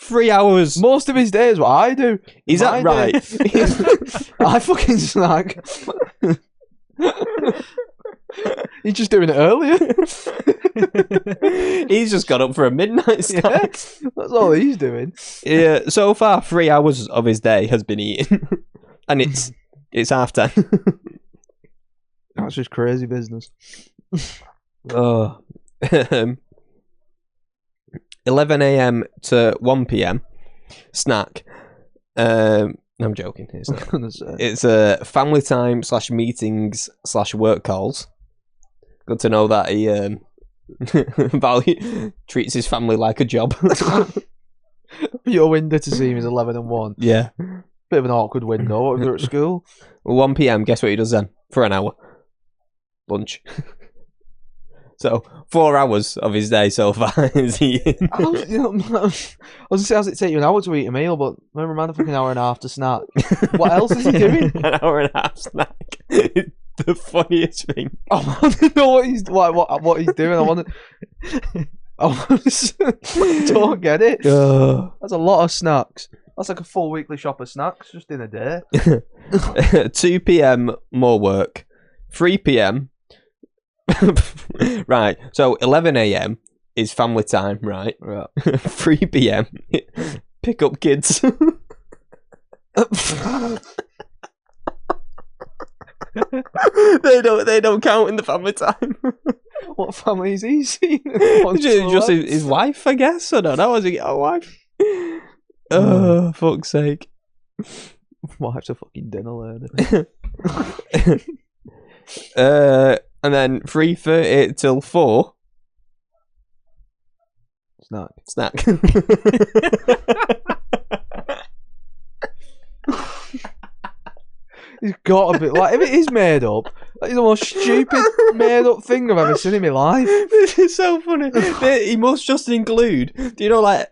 3 hours. Most of his day is what I do. Is that right? I fucking snack. He's just doing it earlier. He's just got up for a midnight snack. Yeah, that's all he's doing. Yeah, so far 3 hours of his day has been eaten. And it's 10:30. That's just crazy business. 11 a.m. to 1 p.m. snack. I'm joking. It's not. It's family time / meetings / work calls. Good to know that he treats his family like a job. Your window to see him is 11 and 1. Yeah. Bit of an awkward window. What if you're at school? 1 p.m. Guess what he does then? For an hour. Lunch. So 4 hours of his day so far is eating. I was gonna say, how's it take you an hour to eat a meal? But remember, man, a fucking hour and a half to snack. What else is he doing? An hour and a half snack. It's the funniest thing. I want to know what he's doing. I don't get it. That's a lot of snacks. That's like a full weekly shop of snacks just in a day. 2 p.m. more work. 3 p.m. Right. So 11 a.m. is family time, right? 3 p.m. pick up kids. They don't count in the family time. What family is he seeing? Just his wife, I guess. I don't know. Has he got a wife? Oh, fuck's sake. Wife's a fucking dinner lady. And then 3:30 till 4. Snack. He's got to be like, if it is made up, that is the most stupid made up thing I've ever seen in my life. This is so funny. He must just include, do you know, like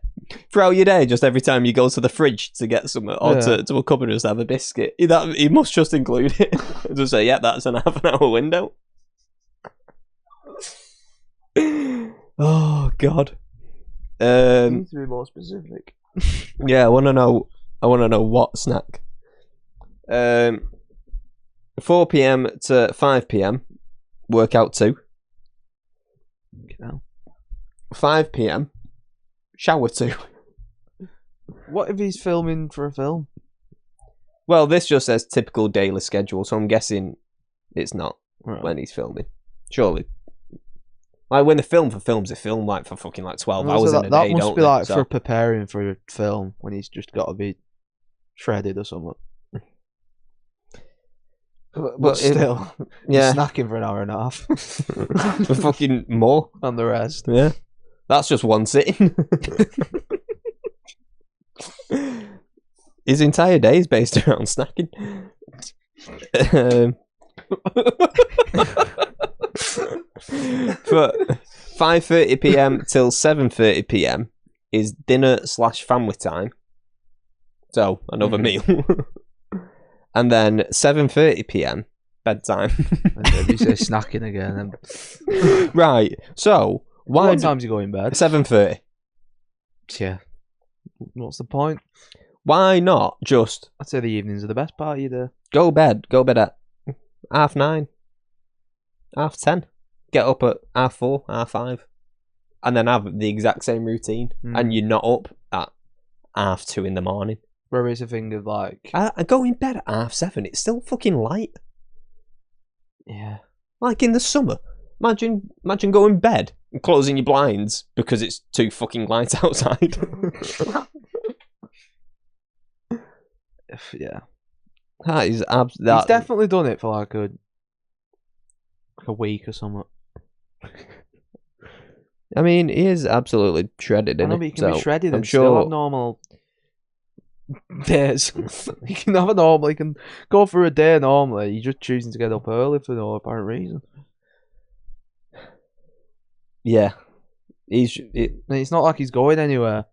throughout your day, just every time you go to the fridge to get something or to a cupboard just have a biscuit, he must just include it. Just say, yeah, that's an half an hour window. Oh god. You need to be more specific. Yeah, I want to know what snack. 4 p.m. to 5 p.m. workout 2. 5 p.m. shower 2. What if he's filming for a film? Well, this just says typical daily schedule, so I'm guessing it's not Right. when he's filming. Surely. Like, when they film for films, they film, like, for fucking, like, 12 hours in a day, That must don't be, they? like, So- for preparing for a film, when he's just got to be shredded or something. But still, yeah. snacking for an hour and a half. For fucking more. And the rest. Yeah. That's just one sitting. His entire day is based around snacking. But 5:30 p.m. till 7:30 p.m. is dinner/family time. So another meal. And then 7:30 p.m. bedtime. And then you say snacking again. Right. So why? What time's you go in bed? 7:30. Yeah. What's the point? Why not just I'd say the evenings are the best part of your day. go bed at 9:30, 10:30. Get up at 4:30, 5:30, and then have the exact same routine. And you're not up at 2:30 in the morning. Where is a thing of like, I go in bed at 7:30. It's still fucking light. yeah, Like in the summer. Imagine going to bed and closing your blinds because it's too fucking light outside. yeah. That is He's definitely done it for like a week or something. I mean, he is absolutely shredded, I isn't know, he? but you can be shredded and I'm sure still have normal days. You can have a normal. You can go for a day normally. You're just choosing to get up early for no apparent reason. Yeah. And it's not like he's going anywhere.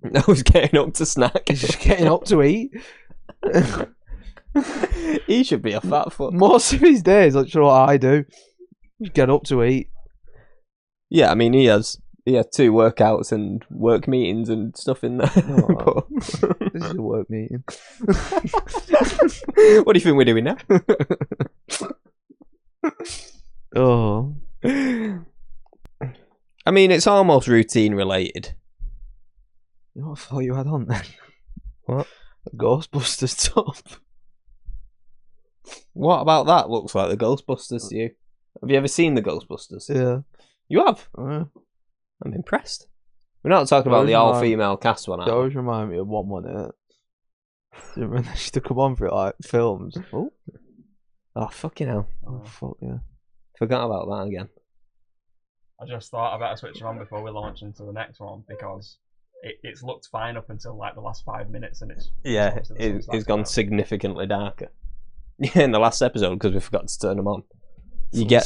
No, he's getting up to snack. He's just getting up to eat. He should be a fat fuck. Most of his days, that's what I do. Just get up to eat. Yeah, I mean, he has 2 workouts and work meetings and stuff in there. Oh, this is a work meeting. What do you think we're doing now? Oh. I mean, it's almost routine related. You know what I thought you had on then? What? A Ghostbusters top. What about that looks like the Ghostbusters to you? Have you ever seen the Ghostbusters? Yeah. You have? I'm impressed. We're not talking about the all-female cast one, They are we? always remind me of 1 Minute. When they used to come on for like films. Oh, fucking hell. oh fuck yeah. Forgot about that again. I just thought I better switch it on before we launch into the next one because it's looked fine up until like the last 5 minutes and it's It's gone significantly darker. Yeah, in the last episode because we forgot to turn them on. You get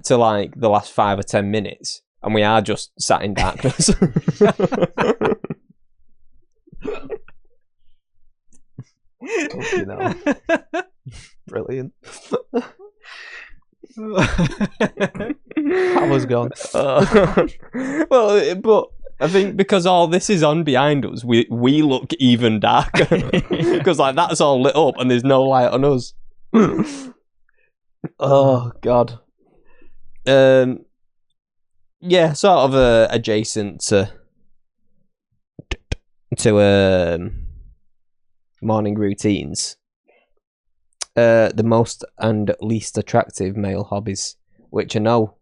to like the last 5 or 10 minutes and we are just sat in darkness. You know. Brilliant. That was gone. Well, but I think because all this is on behind us, we look even darker because like that's all lit up and there's no light on us. Oh god. Yeah, sort of adjacent to morning routines. The most and least attractive male hobbies, which I know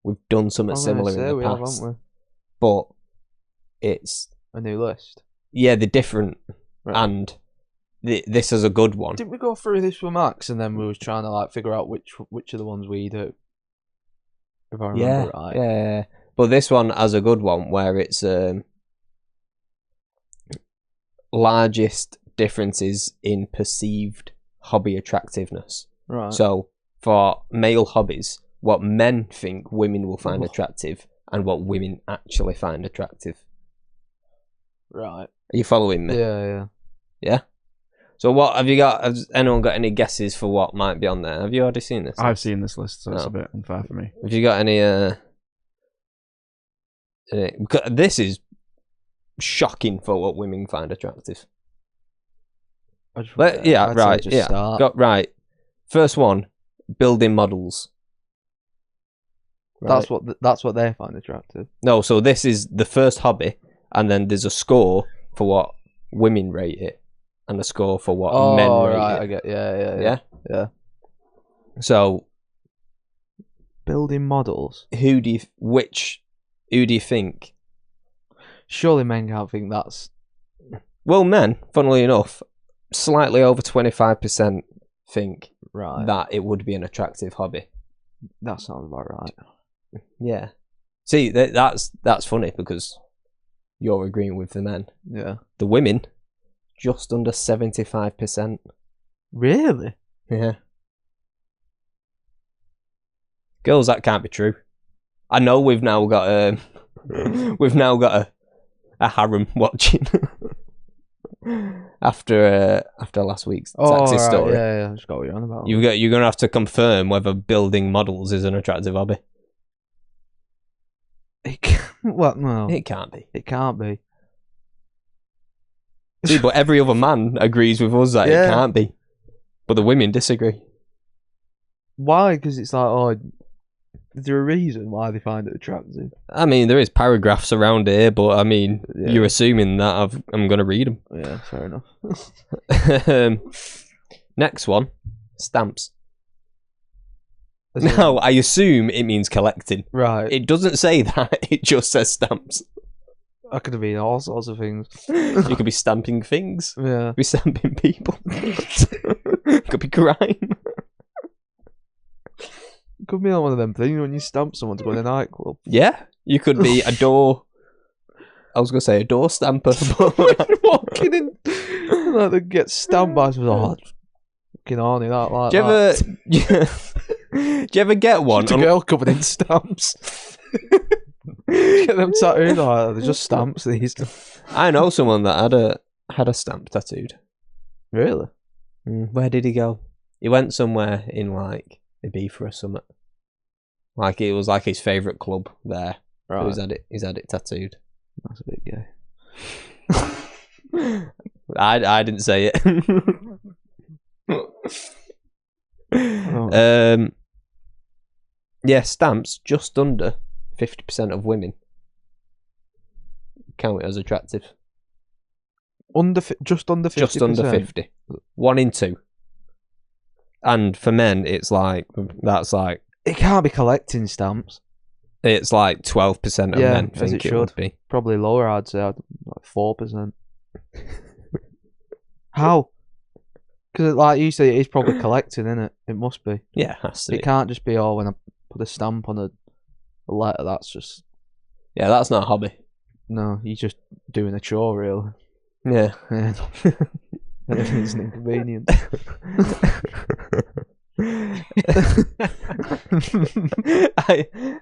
we've done something similar in the past, haven't we? but it's A new list. yeah, they're different, Right. and this is a good one. Didn't we go through this with Max and then we was trying to like figure out which of the ones we do? If I remember right. Yeah, but this one has a good one where it's largest differences in perceived hobby attractiveness. Right. So for male hobbies, what men think women will find attractive and what women actually find attractive. Right. Are you following me? Yeah. Yeah? So what have you got? Has anyone got any guesses for what might be on there? Have you already seen this? I've seen this list, so it's No. a bit unfair for me. Have you got any this is shocking for what women find attractive. Start. Right. First one, building models. Right. That's what they find attractive. No, so this is the first hobby, and then there's a score for what women rate it. and a score for what men rate right, it. I get. Yeah. So, building models. who do you think? Surely men can't think that's. Well, men, funnily enough, slightly over 25% think that it would be an attractive hobby. That sounds about right. Yeah. See, that's funny because you're agreeing with the men. Yeah. The women, just under 75%. Really? Yeah. Girls, that can't be true. I know we've now got a harem watching after last week's taxi story. Yeah, I just got what you're on about. You're gonna have to confirm whether building models is an attractive hobby. Well, no, It can't be. it can't be. See, but every other man agrees with us that it can't be. But the women disagree. Why? Because it's like, is there a reason why they find it attractive? I mean, there is paragraphs around here, but I mean, you're assuming that I'm going to read them. Yeah, fair enough. Next one, stamps. Now, I assume it means collecting. Right. It doesn't say that, it just says stamps. That could have been all sorts of things. You could be stamping things. Yeah. Be stamping people. Could be crime. Could be on one of them things when you stamp someone to go to a nightclub. Yeah. You could be a door... I was going to say a door stamper. Walking in... Like, they get stamped by someone. Fucking horny, that like Do you ever get one? Just a girl covered in stamps. Get them tattooed. They're just stamps, these. I know someone that had a stamp tattooed. Really? Where did he go? He went somewhere in like Ibiza or something. Like it was like his favourite club there. Right. So he's had it tattooed. That's a bit gay. I didn't say it. Yeah, stamps just under 50% of women count it as attractive. Just under 50%? Just under 50. 1 in 2. And for men, it's like, that's like... It can't be collecting stamps. It's like 12% of men think it would be. Probably lower, I'd say. Like 4%. How? Because like you say, it is probably collecting, isn't it? It must be. Yeah, it has to be. It can't just be, when I put a stamp on a letter, that's just... Yeah, that's not a hobby. No, you're just doing a chore, really. Yeah. It's an inconvenience.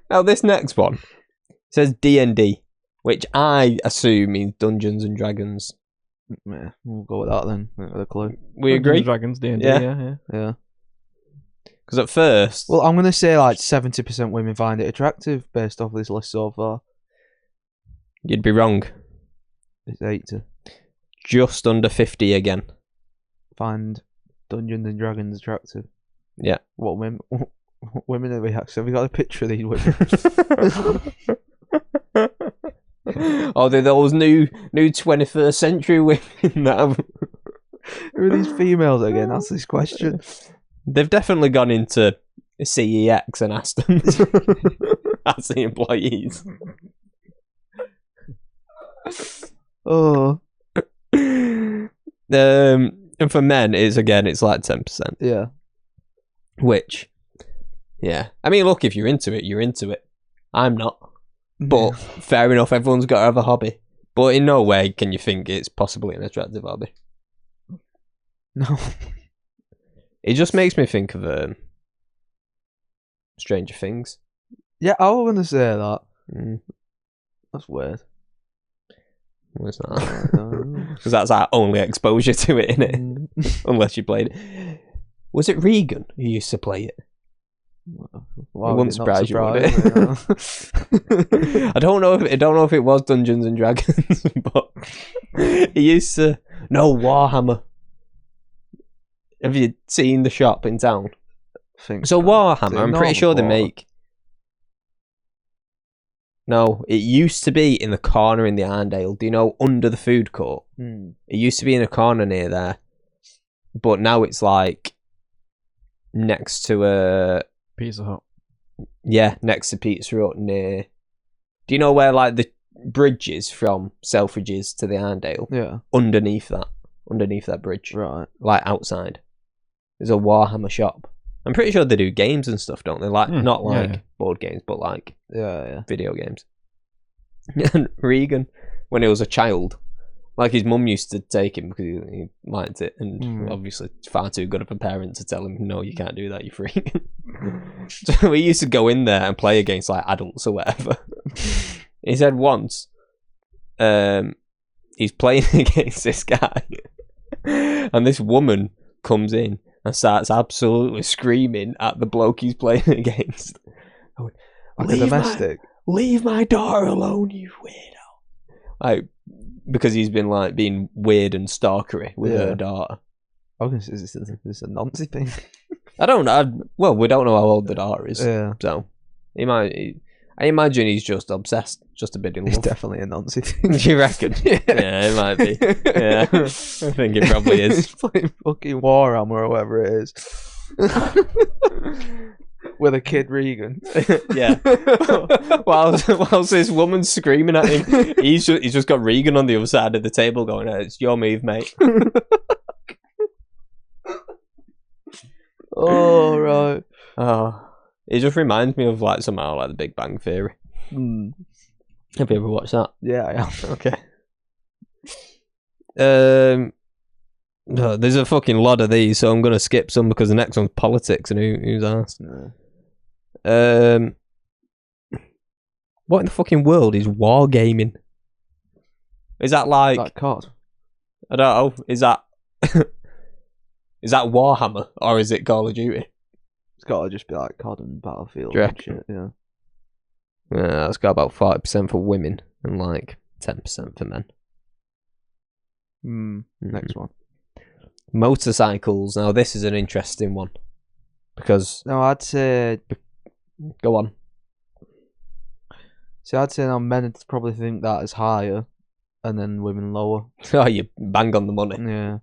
Now this next one says D&D, which I assume means Dungeons and Dragons. Yeah, we'll go with that then. I don't have a clue. We agree? Dragons, D&D, yeah. Because at first... Well, I'm going to say like 70% women find it attractive based off this list so far. You'd be wrong. It's 80. Just under 50 again. Find Dungeons and Dragons attractive. Yeah. What women have we actually? Have we got a picture of these women? Oh, they're those new 21st century women that have... Who are these females again? That's this question. They've definitely gone into CEX and asked them. That's the employees. Oh. And for men, it's like 10%. Yeah. Which, yeah. I mean, look, if you're into it, you're into it. I'm not. But fair enough, everyone's got to have a hobby. But in no way can you think it's possibly an attractive hobby. No. It just makes me think of Stranger Things. Yeah, I was going to say that. That's weird. Well, it's not. Because that's our only exposure to it, innit? Unless you played it. Was it Regan who used to play it? Well, it wouldn't surprise you, would it? I don't know if it was Dungeons and Dragons, but he used to... No, Warhammer. Have you seen the shop in town? I think so Warhammer, I'm pretty sure they make... No, it used to be in the corner in the Arndale. Do you know, under the food court? Mm. It used to be in a corner near there. But now it's like next to a... Pizza Hut. Yeah, next to Pizza Hut near... Do you know where like the bridge is from Selfridges to the Arndale? Yeah. Underneath that bridge. Right. Like outside. There's a Warhammer shop. I'm pretty sure they do games and stuff, don't they? Like not like board games, but like video games. And Regan, when he was a child, like his mum used to take him because he liked it, and obviously far too good of a parent to tell him, no, you can't do that, you're freak. So we used to go in there and play against like adults or whatever. He said once, he's playing against this guy, and this woman comes in and starts absolutely screaming at the bloke he's playing against. Like a domestic. Leave my daughter alone, you weirdo. Like, because he's been like being weird and stalkery with her daughter. Oh, this is a Nancy thing. I don't know. Well, we don't know how old the daughter is. Yeah. So I imagine he's just obsessed, just a bit in love. It's definitely a Nancy thing. Do you reckon? Yeah, it might be. Yeah, I think it probably is. He's playing fucking Warhammer or whatever it is. With a kid Regan. Yeah. Whilst this woman's screaming at him, he's just got Regan on the other side of the table going, it's your move, mate. Oh, right. Oh. It just reminds me of like somehow like the Big Bang Theory. Have you ever watched that? Yeah, I have. Okay. No, there's a fucking lot of these, so I'm gonna skip some because the next one's politics and who's asked. Yeah. What in the fucking world is wargaming? Is that like COD? I don't know. Is that is that Warhammer or is it Call of Duty? It's got to just be like COD and Battlefield and shit, yeah. Yeah, it's got about 40% for women and like 10% for men. Next one. Motorcycles. Now this is an interesting one because no, I'd say go on. See, I'd say now men would probably think that is higher, and then women lower. Oh, you bang on the money. Yeah.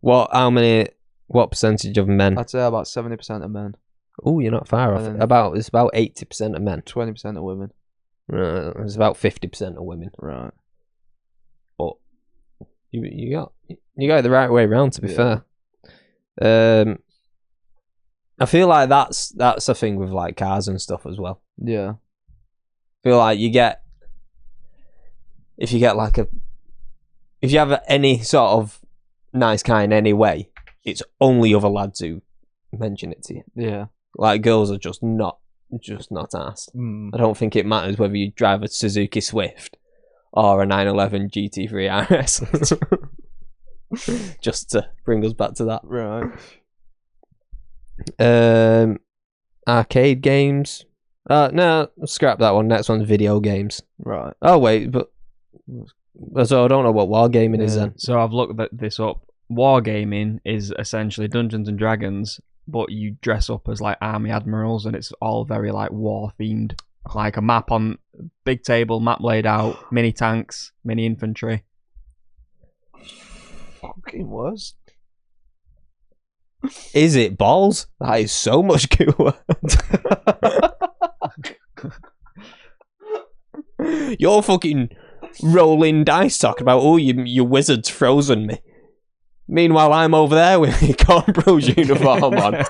What percentage of men? I'd say about 70% of men. Oh, you're not far off. It's about 80% of men. 20% of women. It's about 50% of women. Right. But you got it the right way around. To be fair, I feel like that's a thing with like cars and stuff as well. Yeah. I feel like if you have any sort of nice car in any way, it's only other lads who mention it to you. Yeah. Like girls are just not asked. I don't think it matters whether you drive a Suzuki Swift or a 911 GT3 RS. Just to bring us back to that. Right. Arcade games. No, scrap that one. Next one's video games. Right. Oh wait, but so I don't know what wargaming is then. So I've looked this up. Wargaming is essentially Dungeons and Dragons, but you dress up as like army admirals, and it's all very like war themed. Like a map on big table, map laid out, mini tanks, mini infantry. Fucking worse. Is it balls? That is so much cooler. You're fucking rolling dice talking about, oh, your wizard's frozen me. Meanwhile, I'm over there with my Cornbros uniform on,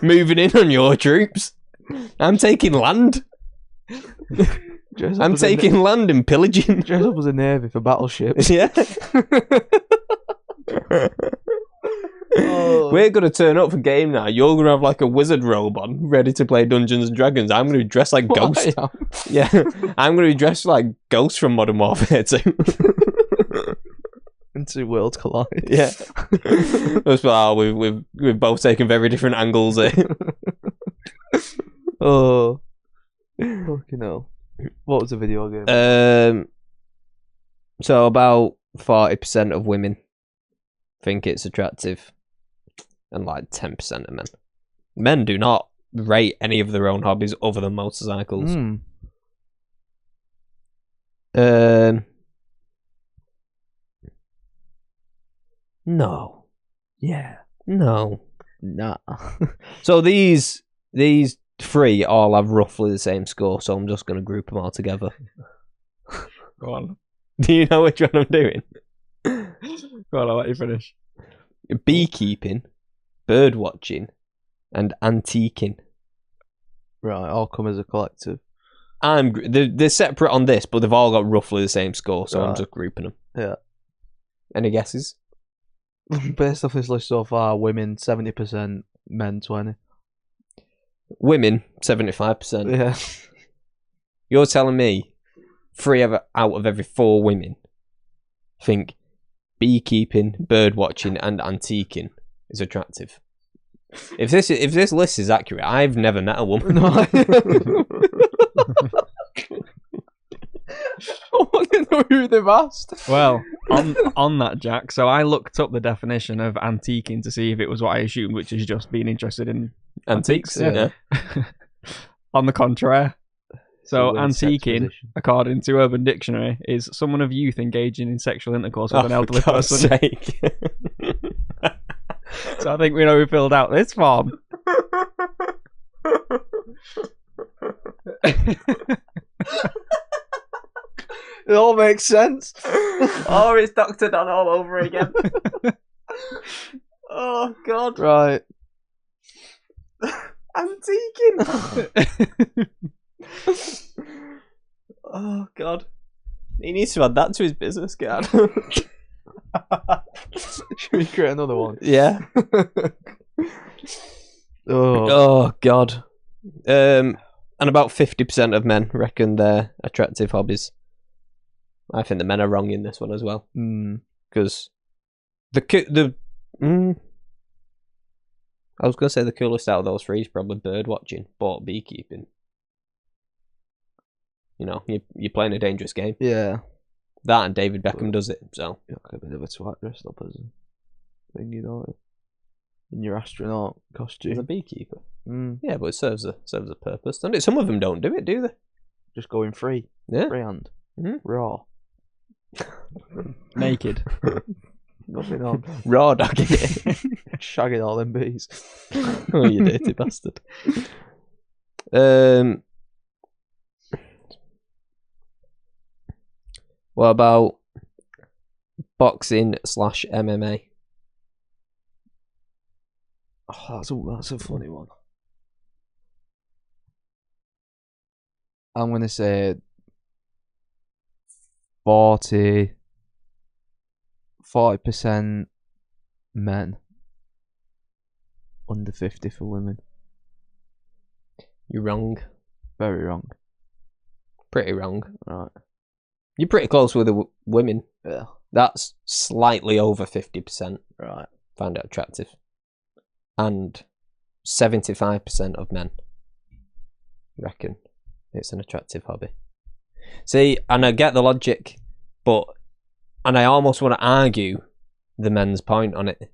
moving in on your troops. I'm taking land. I'm taking land and pillaging. Dress up as a navy for battleships. Yeah. We're going to turn up for game now. You're going to have like a wizard robe on, ready to play Dungeons and Dragons. I'm going to be dressed like Ghost. Yeah, I'm going to be dressed like Ghost from Modern Warfare 2. And two worlds collide. Yeah. We've both taken very different angles here. Oh. Fucking hell. What was the video game? So about 40% of women think it's attractive, and like 10% of men. Men do not rate any of their own hobbies other than motorcycles. No. Yeah. No. Nah. So these three all have roughly the same score, so I'm just going to group them all together. Go on. Do you know which one I'm doing? Go on, I'll let you finish. Beekeeping, bird watching, and antiquing. Right, all come as a collective. They're separate on this, but they've all got roughly the same score, so I'm Right. just grouping them. Yeah. Any guesses? Based off this list so far, women 70%, men 20%. Women, 75%. Yeah. You're telling me 3 out of every 4 women think beekeeping, bird watching, and antiquing is attractive. If this list is accurate, I've never met a woman. No. I want to know who they've asked. Well, on that, Jack, so I looked up the definition of antiquing to see if it was what I assumed, which is just being interested in Antiques, yeah. On the contrary. So antiquing, according to Urban Dictionary, is someone of youth engaging in sexual intercourse with an elderly for God's person. sake. So I think we know who filled out this form. It all makes sense. Oh, it's Dr. Don all over again. Oh, God. Right. Antiquing. Oh, God. He needs to add that to his business card. Should we create another one? Yeah. Oh. Oh, God. And about 50% of men reckon they're attractive hobbies. I think the men are wrong in this one as well. Because I was going to say the coolest out of those 3 is probably bird watching, but beekeeping. You know, you're playing a dangerous game. Yeah. That and David Beckham does it, so. You're like a bit of a twat dressed up as a thing, you know, in your astronaut costume. As a beekeeper. Mm. Yeah, but it serves a purpose, doesn't it? Some of them don't do it, do they? Just going free. Yeah. Freehand. Mm-hmm. Raw. Naked. Nothing on. Raw dogging it. Shagging all them bees. Oh, you dirty bastard. What about boxing / MMA? Oh, that's a funny one. I'm going to say 40% men, under 50 for women. You're wrong. Very wrong. Pretty wrong. Right. You're pretty close with the women. Yeah. That's slightly over 50%. Right. Find it attractive. And 75% of men reckon it's an attractive hobby. See, and I get the logic, and I almost want to argue the men's point on it,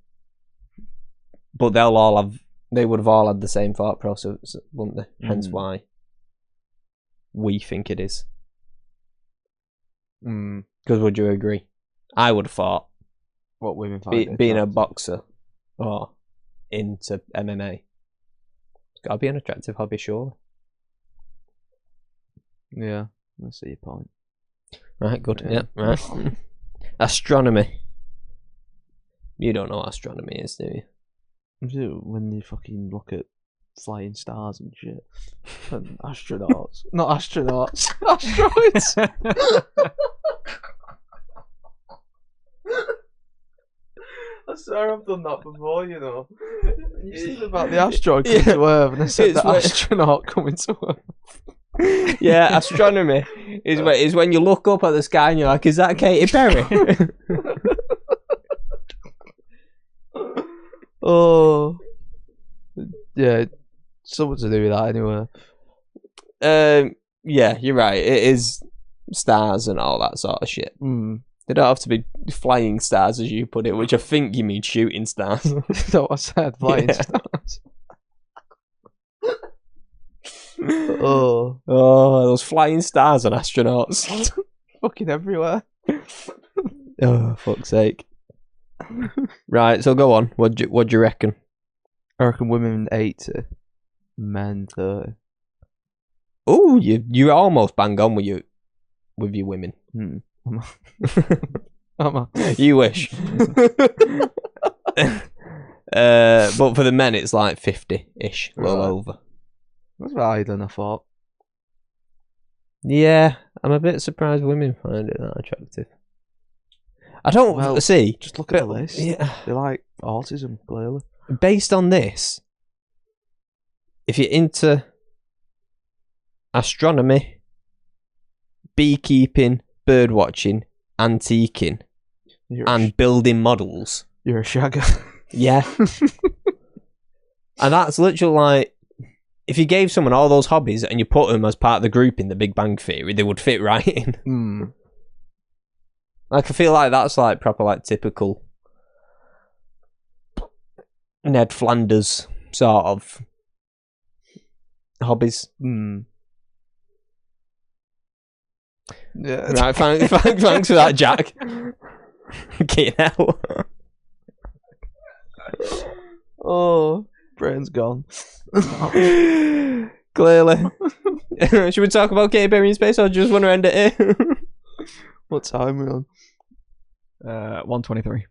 but they would have all had the same thought process, wouldn't they? Hence why we think it is. Because would you agree? I would have thought what women find being a boxer or into MMA, it's got to be an attractive hobby, sure. Yeah, I see your point. Right, good. Yeah, right. Astronomy. You don't know what astronomy is, do you? When you fucking look at flying stars and shit. And astronauts. Not astronauts. Asteroids! I swear I've done that before, you know. You said about the asteroid coming to Earth, and I said the astronaut coming to Earth. Yeah, astronomy is when you look up at the sky and you're like, is that Katy Perry? Oh. Yeah, something to do with that anyway. Yeah, you're right. It is stars and all that sort of shit. They don't have to be flying stars, as you put it, which I think you mean shooting stars. That's what I said, flying stars. Oh, those flying stars and astronauts. Fucking everywhere. Oh, fuck's sake. Right, so go on. What do you reckon? I reckon women 80, men 30. Oh, you're almost bang on with your women. You wish. But for the men, it's like 50-ish, a little over. That's higher than I thought. Yeah, I'm a bit surprised women find it that attractive. I don't see. Just look at the list. Yeah. They like autism, clearly. Based on this, if you're into astronomy, beekeeping, bird watching, antiquing, and building models, you're a shagger. Yeah. And that's literally like, if you gave someone all those hobbies and you put them as part of the group in the Big Bang Theory, they would fit right in. Like, I feel like that's like proper, like, typical Ned Flanders sort of hobbies. Yeah. Right, thanks for that, Jack. Get out. Oh, brain's gone. Clearly. Should we talk about Katy Perry in space, or do you just want to end it here? What time are we on? 1:23.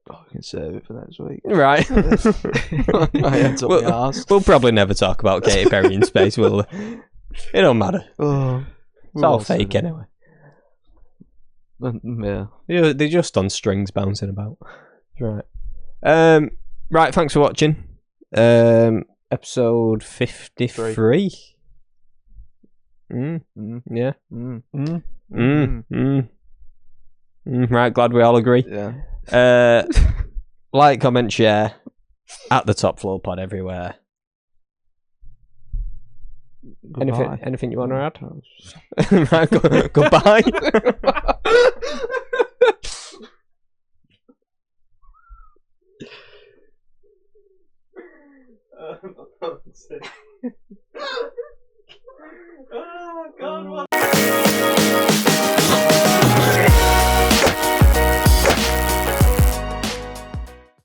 Oh, I can save it for next week. Right. My head's up my arse. We'll probably never talk about Katy Perry in space, will we? It don't matter. It's all fake anyway. Yeah. They're just on strings bouncing about. Right. Right, thanks for watching. Episode 53. Yeah. Right, glad we all agree. Yeah. Like, comment, share at the Top Floor Pod everywhere. Anything you want to add? Right, goodbye.